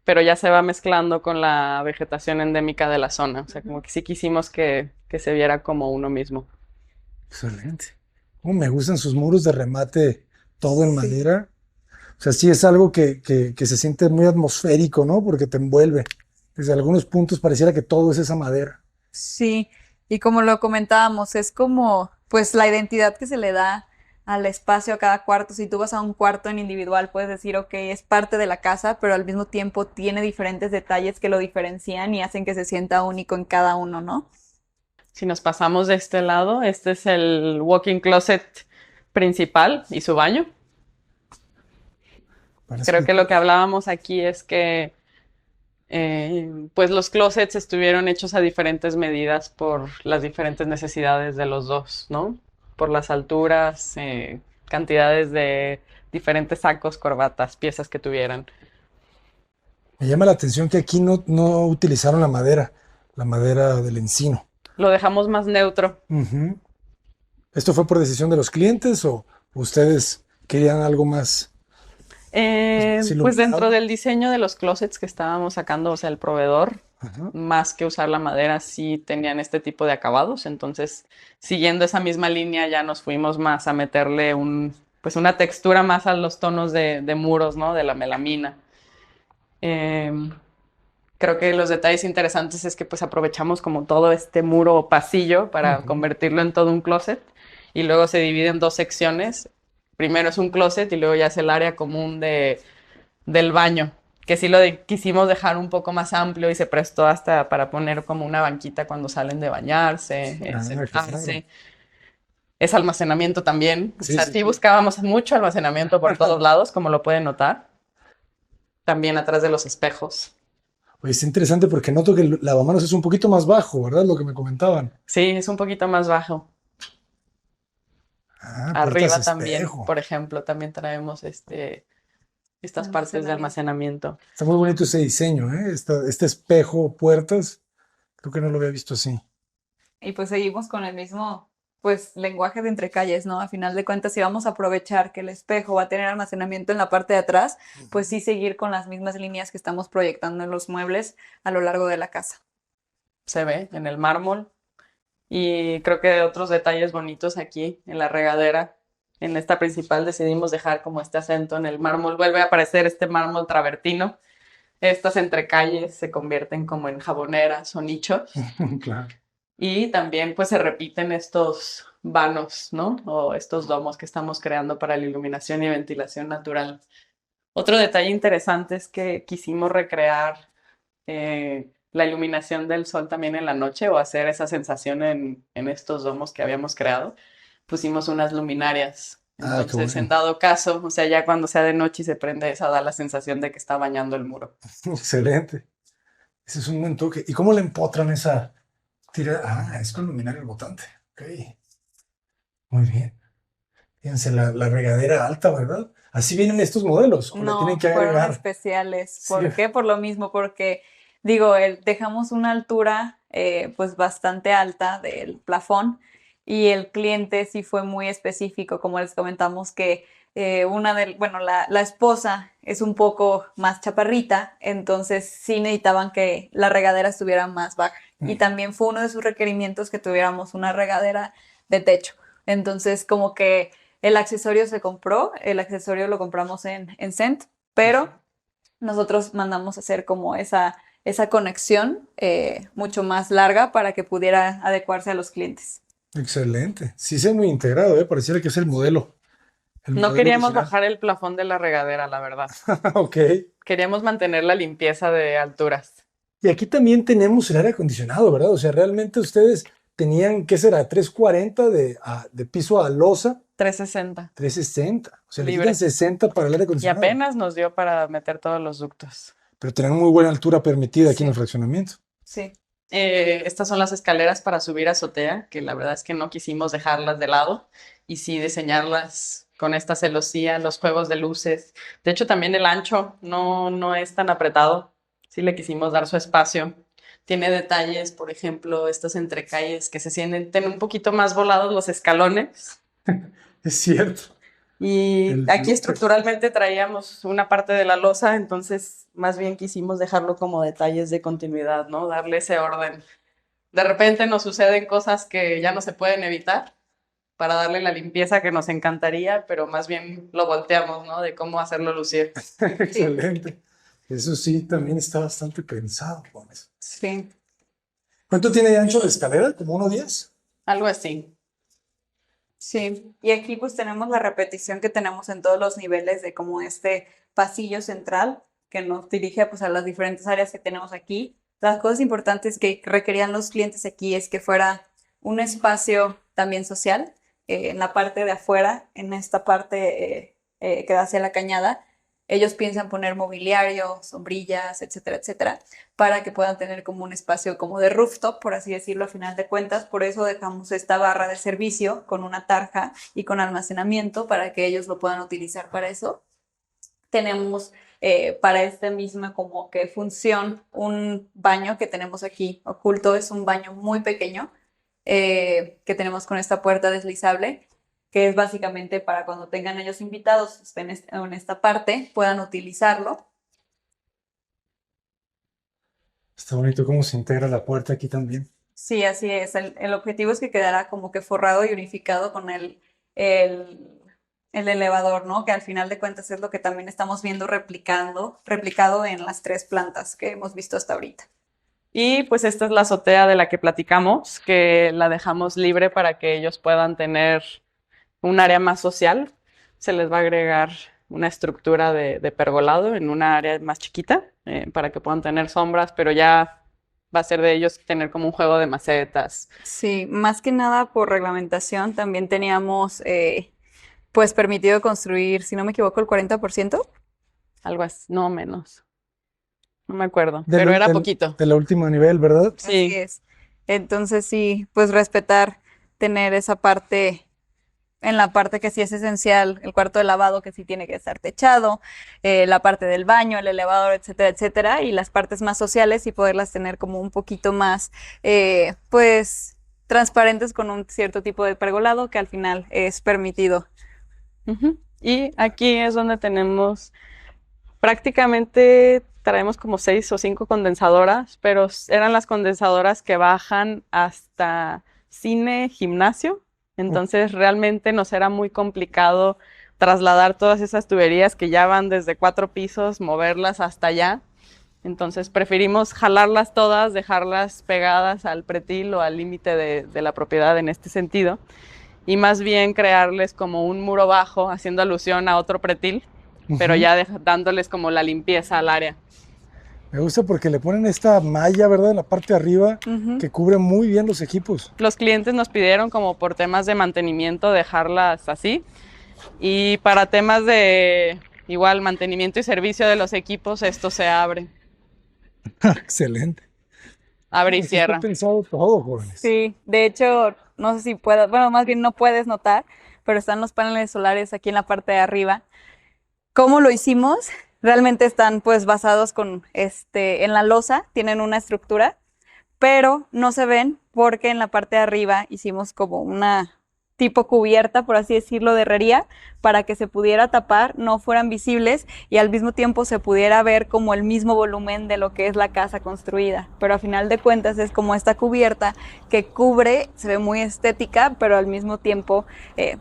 pero ya se va mezclando con la vegetación endémica de la zona, o sea, como que sí quisimos que se viera como uno mismo. Excelente. Me gustan sus muros de remate, todo en Sí. madera. O sea, sí es algo que se siente muy atmosférico, ¿no? Porque te envuelve. Desde algunos puntos pareciera que todo es esa madera. Sí, y como lo comentábamos, es como pues la identidad que se le da al espacio, a cada cuarto. Si tú vas a un cuarto en individual, puedes decir, ok, es parte de la casa, pero al mismo tiempo tiene diferentes detalles que lo diferencian y hacen que se sienta único en cada uno, ¿no? Si nos pasamos de este lado, este es el walk-in closet principal y su baño. Parece Creo un- que lo que hablábamos aquí es que pues los closets estuvieron hechos a diferentes medidas por las diferentes necesidades de los dos, ¿no? Por las alturas, cantidades de diferentes sacos, corbatas, piezas que tuvieran. Me llama la atención que aquí no utilizaron la madera del encino. Lo dejamos más neutro. Ujú. ¿Esto fue por decisión de los clientes o ustedes querían algo más, más Pues dentro iluminado? del diseño de los closets que estábamos sacando, o sea, el proveedor, Ajá. más que usar la madera, sí tenían este tipo de acabados. Entonces, siguiendo esa misma línea, ya nos fuimos más a meterle pues una textura más a los tonos de muros, ¿no? De la melamina. Em, Creo que los detalles interesantes es que pues aprovechamos como todo este muro pasillo para Ujú. convertirlo en todo un closet y luego se divide en dos secciones. Primero es un closet y luego ya es el área común del baño, que sí quisimos dejar un poco más amplio y se prestó hasta para poner como una banquita cuando salen de bañarse, Ah, claro. sentarse. Es almacenamiento también. O Sí, sea, sí, sí sí. buscábamos mucho almacenamiento por todos lados, como lo pueden notar. También atrás de los espejos. Oye, está interesante porque noto que el lavamanos es un poquito más bajo, ¿verdad? Lo que me comentaban. Sí, es un poquito más bajo. Ah, puertas Arriba también, espejo. por ejemplo, también traemos estas partes de almacenamiento. Está muy bonito ese diseño, ¿eh? Este espejo, puertas, creo que no lo había visto así. Y pues seguimos con el mismo, pues, lenguaje de entre calles, ¿no? A final de cuentas, si vamos a aprovechar que el espejo va a tener almacenamiento en la parte de atrás, pues sí seguir con las mismas líneas que estamos proyectando en los muebles a lo largo de la casa. Se ve en el mármol. Y creo que otros detalles bonitos aquí en la regadera. En esta principal decidimos dejar como este acento en el mármol. Vuelve a aparecer este mármol travertino. Estas entrecalles se convierten como en jaboneras o nichos. Claro. Y también pues se repiten estos vanos, ¿no? O estos domos que estamos creando para la iluminación y ventilación natural. Otro detalle interesante es que quisimos recrear la iluminación del sol también en la noche o hacer esa sensación en estos domos que habíamos creado. Pusimos unas luminarias. Ah, qué Entonces, en bueno. dado caso, o sea, ya cuando sea de noche y se prende esa, da la sensación de que está bañando el muro. Excelente. Ese es un buen toque. ¿Y cómo le empotran esa tira? Ah, es con luminaria botante. Ok, muy bien. Fíjense, la regadera alta, ¿verdad? Así vienen estos modelos, o le tienen No, que fueron agregar. especiales. Sí. ¿Por qué? Por lo mismo, porque digo, dejamos una altura pues bastante alta del plafón y el cliente sí fue muy específico, como les comentamos que bueno, la esposa es un poco más chaparrita, entonces sí necesitaban que la regadera estuviera más baja. Y también fue uno de sus requerimientos que tuviéramos una regadera de techo. Entonces, como que el accesorio se compró, el accesorio lo compramos en Cent, pero nosotros mandamos a hacer como esa conexión mucho más larga para que pudiera adecuarse a los clientes. Excelente. Sí, se muy integrado, ¿eh? Pareciera que es el No modelo queríamos original. bajar el plafón de la regadera, la verdad. Ok. Queríamos mantener la limpieza de alturas. Y aquí también tenemos el aire acondicionado, ¿verdad? O sea, realmente ustedes tenían, ¿qué será? 340 de piso a losa, 360, 360. O sea, le quitan libre. 60 para el aire Y acondicionado. apenas nos dio para meter todos los ductos. Pero tienen muy buena altura permitida aquí en Sí. el fraccionamiento. Sí. Estas son las escaleras para subir a azotea, que la verdad es que no quisimos dejarlas de lado y sí diseñarlas con esta celosía, los juegos de luces. De hecho, también el ancho no es tan apretado. Sí le quisimos dar su espacio. Tiene detalles, por ejemplo, estas entrecalles que se sienten un poquito más volados los escalones. Es cierto. Y El aquí bloque. estructuralmente traíamos una parte de la losa, entonces más bien quisimos dejarlo como detalles de continuidad, ¿no? Darle ese orden. De repente nos suceden cosas que ya no se pueden evitar para darle la limpieza que nos encantaría, pero más bien lo volteamos, ¿no? De cómo hacerlo lucir. Excelente. Eso sí, también está bastante pensado con eso. Sí. ¿Cuánto tiene de ancho la escalera? ¿Como 1,10? Algo así. Sí, y aquí pues tenemos la repetición que tenemos en todos los niveles de como este pasillo central que nos dirige pues a las diferentes áreas que tenemos aquí. Las cosas importantes que requerían los clientes aquí es que fuera un espacio también social, en la parte de afuera, en esta parte que da hacia la cañada. Ellos piensan poner mobiliario, sombrillas, etcétera, etcétera, para que puedan tener como un espacio como de rooftop, por así decirlo, a final de cuentas. Por eso dejamos esta barra de servicio con una tarja y con almacenamiento para que ellos lo puedan utilizar para eso. Tenemos para esta misma como que función un baño que tenemos aquí oculto. Es un baño muy pequeño que tenemos con esta puerta deslizable, que es básicamente para cuando tengan ellos invitados, estén en esta parte, puedan utilizarlo. Está bonito cómo se integra la puerta aquí también. Sí, así es. El objetivo es que quedará como que forrado y unificado con el, el elevador, ¿no? Que al final de cuentas es lo que también estamos viendo replicado en las 3 plantas que hemos visto hasta ahorita. Y pues esta es la azotea de la que platicamos, que la dejamos libre para que ellos puedan tener un área más social. Se les va a agregar una estructura de pergolado en una área más chiquita para que puedan tener sombras, pero ya va a ser de ellos tener como un juego de macetas. Sí, más que nada por reglamentación también teníamos pues permitido construir, si no me equivoco, el 40%. Algo así, no menos. No me acuerdo, Del- pero era del- poquito. De la última nivel, ¿verdad? Así Sí. es. Entonces sí, pues respetar, tener esa parte, en la parte que sí es esencial, el cuarto de lavado que sí tiene que estar techado, la parte del baño, el elevador, etcétera, etcétera, y las partes más sociales y poderlas tener como un poquito más, pues, transparentes con un cierto tipo de pergolado que al final es permitido. Ujú. Y aquí es donde tenemos prácticamente traemos como 6 o 5 condensadoras, pero eran las condensadoras que bajan hasta cine, gimnasio. Entonces realmente nos era muy complicado trasladar todas esas tuberías que ya van desde 4 pisos, moverlas hasta allá. Entonces preferimos jalarlas todas, dejarlas pegadas al pretil o al límite de la propiedad en este sentido, y más bien crearles como un muro bajo, haciendo alusión a otro pretil, pero Ujú. ya dándoles como la limpieza al área. Me gusta porque le ponen esta malla, ¿verdad? En la parte de arriba Ujú. que cubre muy bien los equipos. Los clientes nos pidieron como por temas de mantenimiento dejarlas así, y para temas de igual mantenimiento y servicio de los equipos esto se abre Excelente. y Aquí está cierra. pensado todo, jóvenes. Sí, de hecho, no sé si puedas, bueno, más bien no puedes notar, pero están los paneles solares aquí en la parte de arriba. ¿Cómo lo hicimos? Realmente están pues basados en la losa, tienen una estructura, pero no se ven porque en la parte de arriba hicimos como una tipo cubierta, por así decirlo, de herrería, para que se pudiera tapar, no fueran visibles y al mismo tiempo se pudiera ver como el mismo volumen de lo que es la casa construida. Pero a final de cuentas es como esta cubierta que cubre, se ve muy estética, pero al mismo tiempo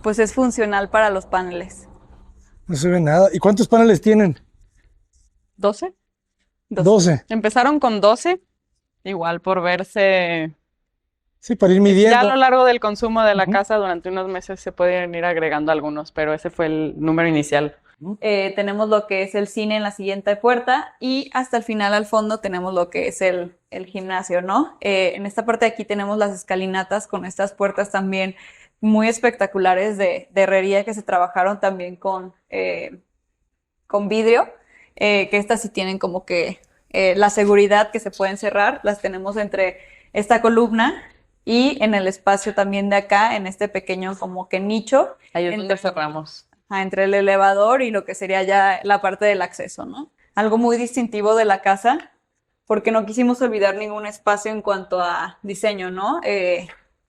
pues es funcional para los paneles. No se ve nada. ¿Y cuántos paneles tienen? 12. 12. Empezaron con 12, igual por verse. Sí, para ir Ya a midiendo. lo largo del consumo de la Ujú. casa durante unos meses se pueden ir agregando algunos, pero ese fue el número inicial. Tenemos lo que es el cine en la siguiente puerta y hasta el final al fondo tenemos lo que es el gimnasio, ¿no? En esta parte de aquí tenemos las escalinatas con estas puertas también muy espectaculares de herrería que se trabajaron también con vidrio, que estas sí tienen como que la seguridad que se pueden cerrar, las tenemos entre esta columna y en el espacio también de acá, en este pequeño como que nicho. Ahí es donde cerramos. Entre el elevador y lo que sería ya la parte del acceso, ¿no? Algo muy distintivo de la casa, porque no quisimos olvidar ningún espacio en cuanto a diseño, ¿no?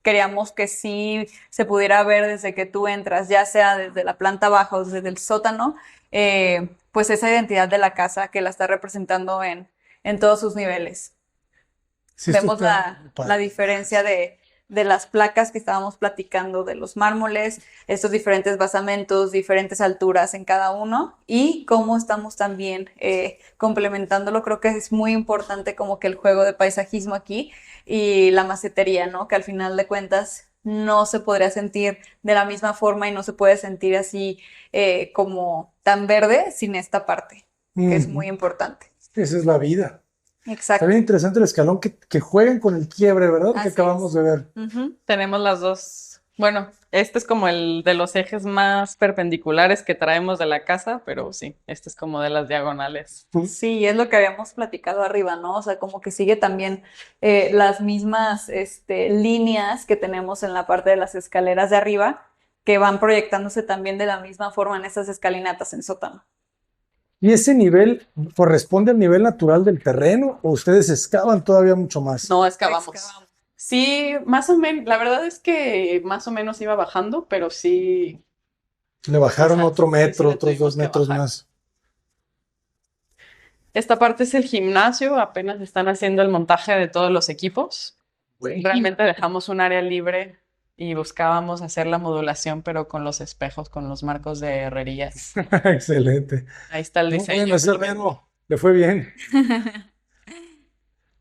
Queríamos que sí se pudiera ver desde que tú entras, ya sea desde la planta baja o desde el sótano, pues esa identidad de la casa que la está representando en todos sus niveles. Sí, esto Vemos está muy la padre. diferencia de las placas que estábamos platicando, de los mármoles, estos diferentes basamentos, diferentes alturas en cada uno y cómo estamos también complementándolo. Creo que es muy importante como que el juego de paisajismo aquí y la macetería, ¿no? Que al final de cuentas no se podría sentir de la misma forma y no se puede sentir así como tan verde sin esta parte, que es muy Ujú. importante. Esa es la vida. Está Exacto. bien interesante el escalón que jueguen con el quiebre, ¿verdad? Que Así acabamos es. de ver. Ujú. Tenemos las dos. Bueno, este es como el de los ejes más perpendiculares que traemos de la casa, pero sí, este es como de las diagonales. Sí, es lo que habíamos platicado arriba, ¿no? O sea, como que sigue también las mismas líneas que tenemos en la parte de las escaleras de arriba, que van proyectándose también de la misma forma en estas escalinatas en sótano. ¿Y ese nivel corresponde al nivel natural del terreno o ustedes excavan todavía mucho más? No excavamos. Excavamos. Sí, más o menos. La verdad es que más o menos iba bajando, pero sí. Le bajaron Ajá, otro sí, metro, le otros tuvimos 2 que metros bajar. más. Esta parte es el gimnasio, apenas están haciendo el montaje de todos los equipos. Realmente dejamos un área libre y buscábamos hacer la modulación, pero con los espejos, con los marcos de herrerías. Excelente. Ahí está el No, diseño. bueno, ese herrero le fue bien.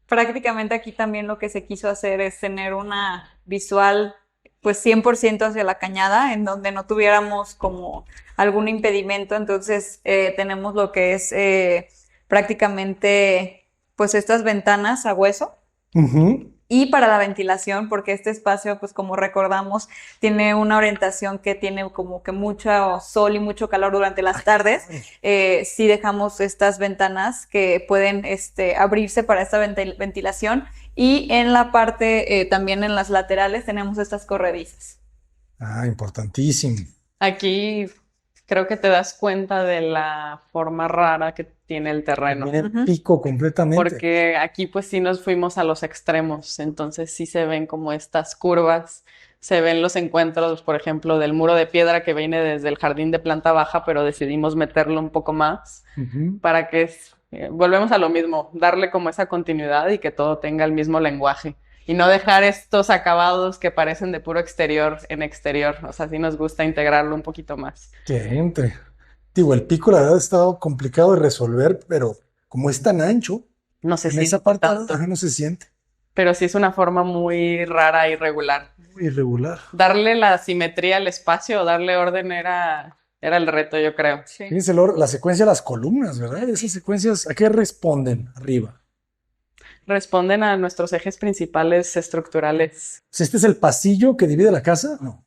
Prácticamente aquí también lo que se quiso hacer es tener una visual pues 100% hacia la cañada, en donde no tuviéramos como algún impedimento. Entonces tenemos lo que es prácticamente pues estas ventanas a hueso. Ujú. Y para la ventilación, porque este espacio, pues como recordamos, tiene una orientación que tiene como que mucho sol y mucho calor durante las tardes. Sí dejamos estas ventanas que pueden abrirse para esta ventilación y en la parte, también en las laterales, tenemos estas corredizas. Ah, importantísimo. Aquí creo que te das cuenta de la forma rara que tiene el terreno. Viene Ujú. pico completamente. Porque aquí pues sí nos fuimos a los extremos, entonces sí se ven como estas curvas, se ven los encuentros, por ejemplo, del muro de piedra que viene desde el jardín de planta baja, pero decidimos meterlo un poco más Ujú. para que volvemos a lo mismo, darle como esa continuidad y que todo tenga el mismo lenguaje y no dejar estos acabados que parecen de puro exterior en exterior, o sea, sí nos gusta integrarlo un poquito más. Que entre. Digo, el pico la verdad ha estado complicado de resolver, pero como es tan ancho, No se en esa siente parte tanto, ajá, no se siente. pero sí es una forma muy rara e irregular. Muy irregular. Darle la simetría al espacio o darle orden era el reto, yo creo. Sí. Fíjense la secuencia de las columnas, ¿verdad? Esas secuencias, ¿a qué responden arriba? Responden a nuestros ejes principales estructurales. Pues este es el pasillo que divide la casa, no.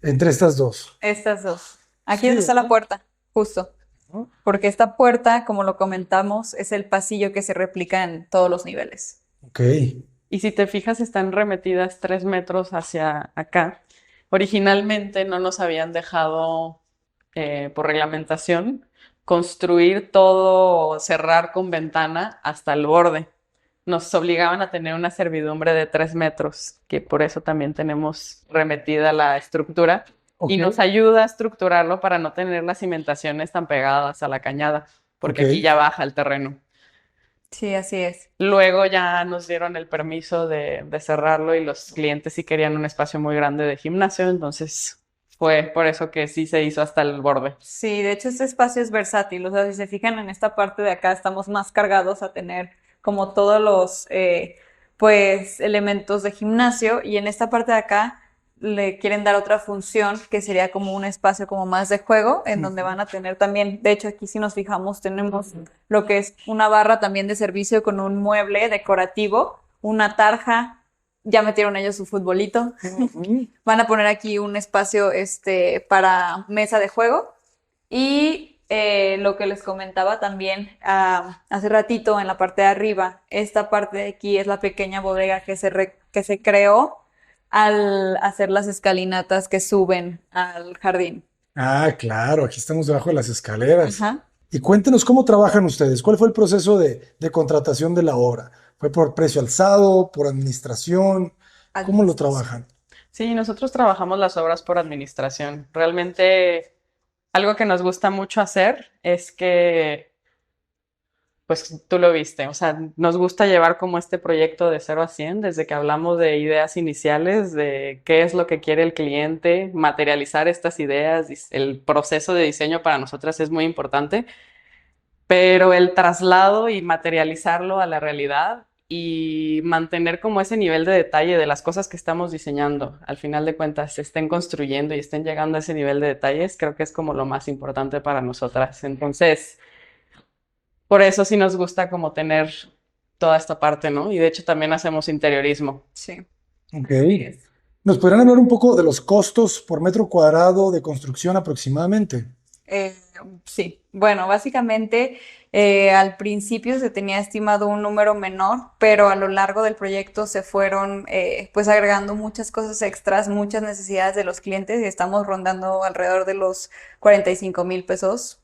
Entre estas dos. Estas dos. Aquí Sí, donde está la ¿verdad? puerta, justo. ¿No? Porque esta puerta, como lo comentamos, es el pasillo que se replica en todos los niveles. Ok. Y si te fijas, están remetidas 3 metros hacia acá. Originalmente no nos habían dejado, por reglamentación, construir todo, cerrar con ventana hasta el borde. Nos obligaban a tener una servidumbre de 3 metros, que por eso también tenemos remetida la estructura. Ok. Y nos ayuda a estructurarlo para no tener las cimentaciones tan pegadas a la cañada, porque Ok. aquí ya baja el terreno. Sí, así es. Luego ya nos dieron el permiso de cerrarlo y los clientes sí querían un espacio muy grande de gimnasio, entonces fue por eso que sí se hizo hasta el borde. Sí, de hecho este espacio es versátil, o sea, si se fijan en esta parte de acá estamos más cargados a tener como todos los pues elementos de gimnasio y en esta parte de acá le quieren dar otra función que sería como un espacio como más de juego, en donde van a tener también, de hecho aquí si nos fijamos tenemos lo que es una barra también de servicio con un mueble decorativo, una tarja, ya metieron ellos su futbolito, van a poner aquí un espacio para mesa de juego y lo que les comentaba también hace ratito en la parte de arriba, esta parte de aquí es la pequeña bodega que se creó al hacer las escalinatas que suben al jardín. Ah, claro, aquí estamos debajo de las escaleras. Ajá. Y cuéntenos cómo trabajan ustedes. ¿Cuál fue el proceso de contratación de la obra? ¿Fue por precio alzado, por administración? ¿Cómo lo trabajan? Sí, nosotros trabajamos las obras por administración. Realmente algo que nos gusta mucho hacer es que, pues tú lo viste, o sea, nos gusta llevar como este proyecto de 0 a 100, desde que hablamos de ideas iniciales, de qué es lo que quiere el cliente, materializar estas ideas, el proceso de diseño para nosotras es muy importante, pero el traslado y materializarlo a la realidad y mantener como ese nivel de detalle de las cosas que estamos diseñando, al final de cuentas, se estén construyendo y estén llegando a ese nivel de detalles, creo que es como lo más importante para nosotras. Entonces, por eso sí nos gusta como tener toda esta parte, ¿no? Y de hecho también hacemos interiorismo. Sí. Ok. ¿Nos podrían hablar un poco de los costos por metro cuadrado de construcción aproximadamente? Eh, sí, bueno, básicamente al principio se tenía estimado un número menor, pero a lo largo del proyecto se fueron pues agregando muchas cosas extras, muchas necesidades de los clientes y estamos rondando alrededor de los 45,000 pesos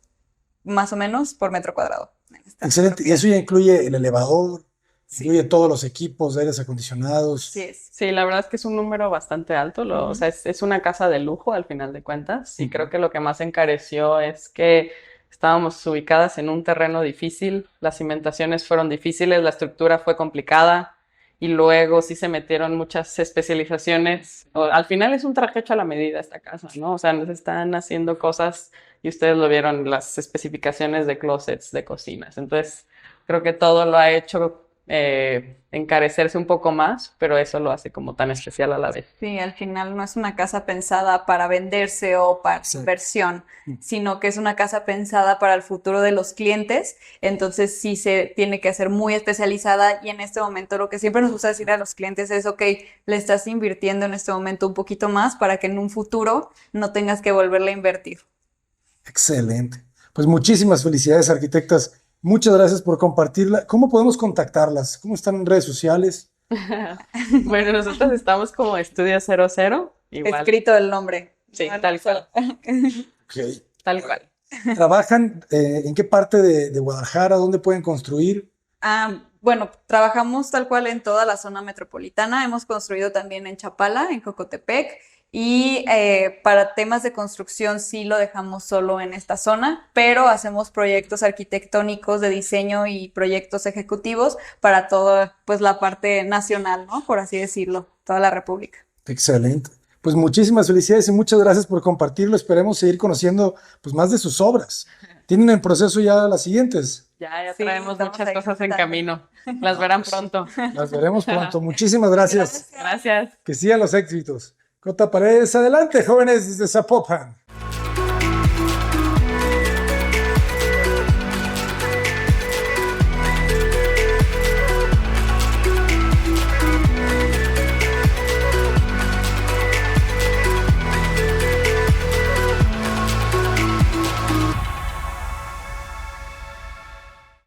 más o menos por metro cuadrado. Excelente. Y eso ya incluye el elevador, Sí, incluye todos los equipos de aires acondicionados. sí es. Sí, la verdad es que es un número bastante alto, o sea, es una casa de lujo al final de cuentas y creo que lo que más encareció es que estábamos ubicadas en un terreno difícil, las cimentaciones fueron difíciles, la estructura fue complicada y luego sí se metieron muchas especializaciones. Al final es un traje hecho a la medida esta casa, ¿no? O sea, nos están haciendo cosas y ustedes lo vieron, las especificaciones de closets, de cocinas. Entonces, creo que todo lo ha hecho encarecerse un poco más, pero eso lo hace como tan especial a la vez. Sí, al final no es una casa pensada para venderse o para Exacto. inversión, sino que es una casa pensada para el futuro de los clientes. Entonces sí se tiene que hacer muy especializada y en este momento lo que siempre nos gusta decir a los clientes es, ok, le estás invirtiendo en este momento un poquito más para que en un futuro no tengas que volverle a invertir. Excelente. Pues muchísimas felicidades, arquitectas. Muchas gracias por compartirla. ¿Cómo podemos contactarlas? ¿Cómo están en redes sociales? Bueno, nosotros estamos como Estudio 00, igual. Escrito el nombre. Sí, tal cual. Ok. Tal cual. ¿Trabajan en qué parte de Guadalajara? ¿Dónde pueden construir? Bueno, trabajamos tal cual en toda la zona metropolitana. Hemos construido también en Chapala, en Jocotepec. Y para temas de construcción sí lo dejamos solo en esta zona, pero hacemos proyectos arquitectónicos de diseño y proyectos ejecutivos para toda pues la parte nacional, ¿no? Por así decirlo, toda la República. Excelente. Pues muchísimas felicidades y muchas gracias por compartirlo. Esperemos seguir conociendo pues más de sus obras. ¿Tienen en proceso ya las siguientes? Ya Sí, traemos estamos muchas ahí cosas en tratando. camino. Las verán pronto. Las veremos pronto. Muchísimas gracias. Gracias. Que sigan los éxitos. Cota Paredes, adelante, jóvenes desde Zapopan.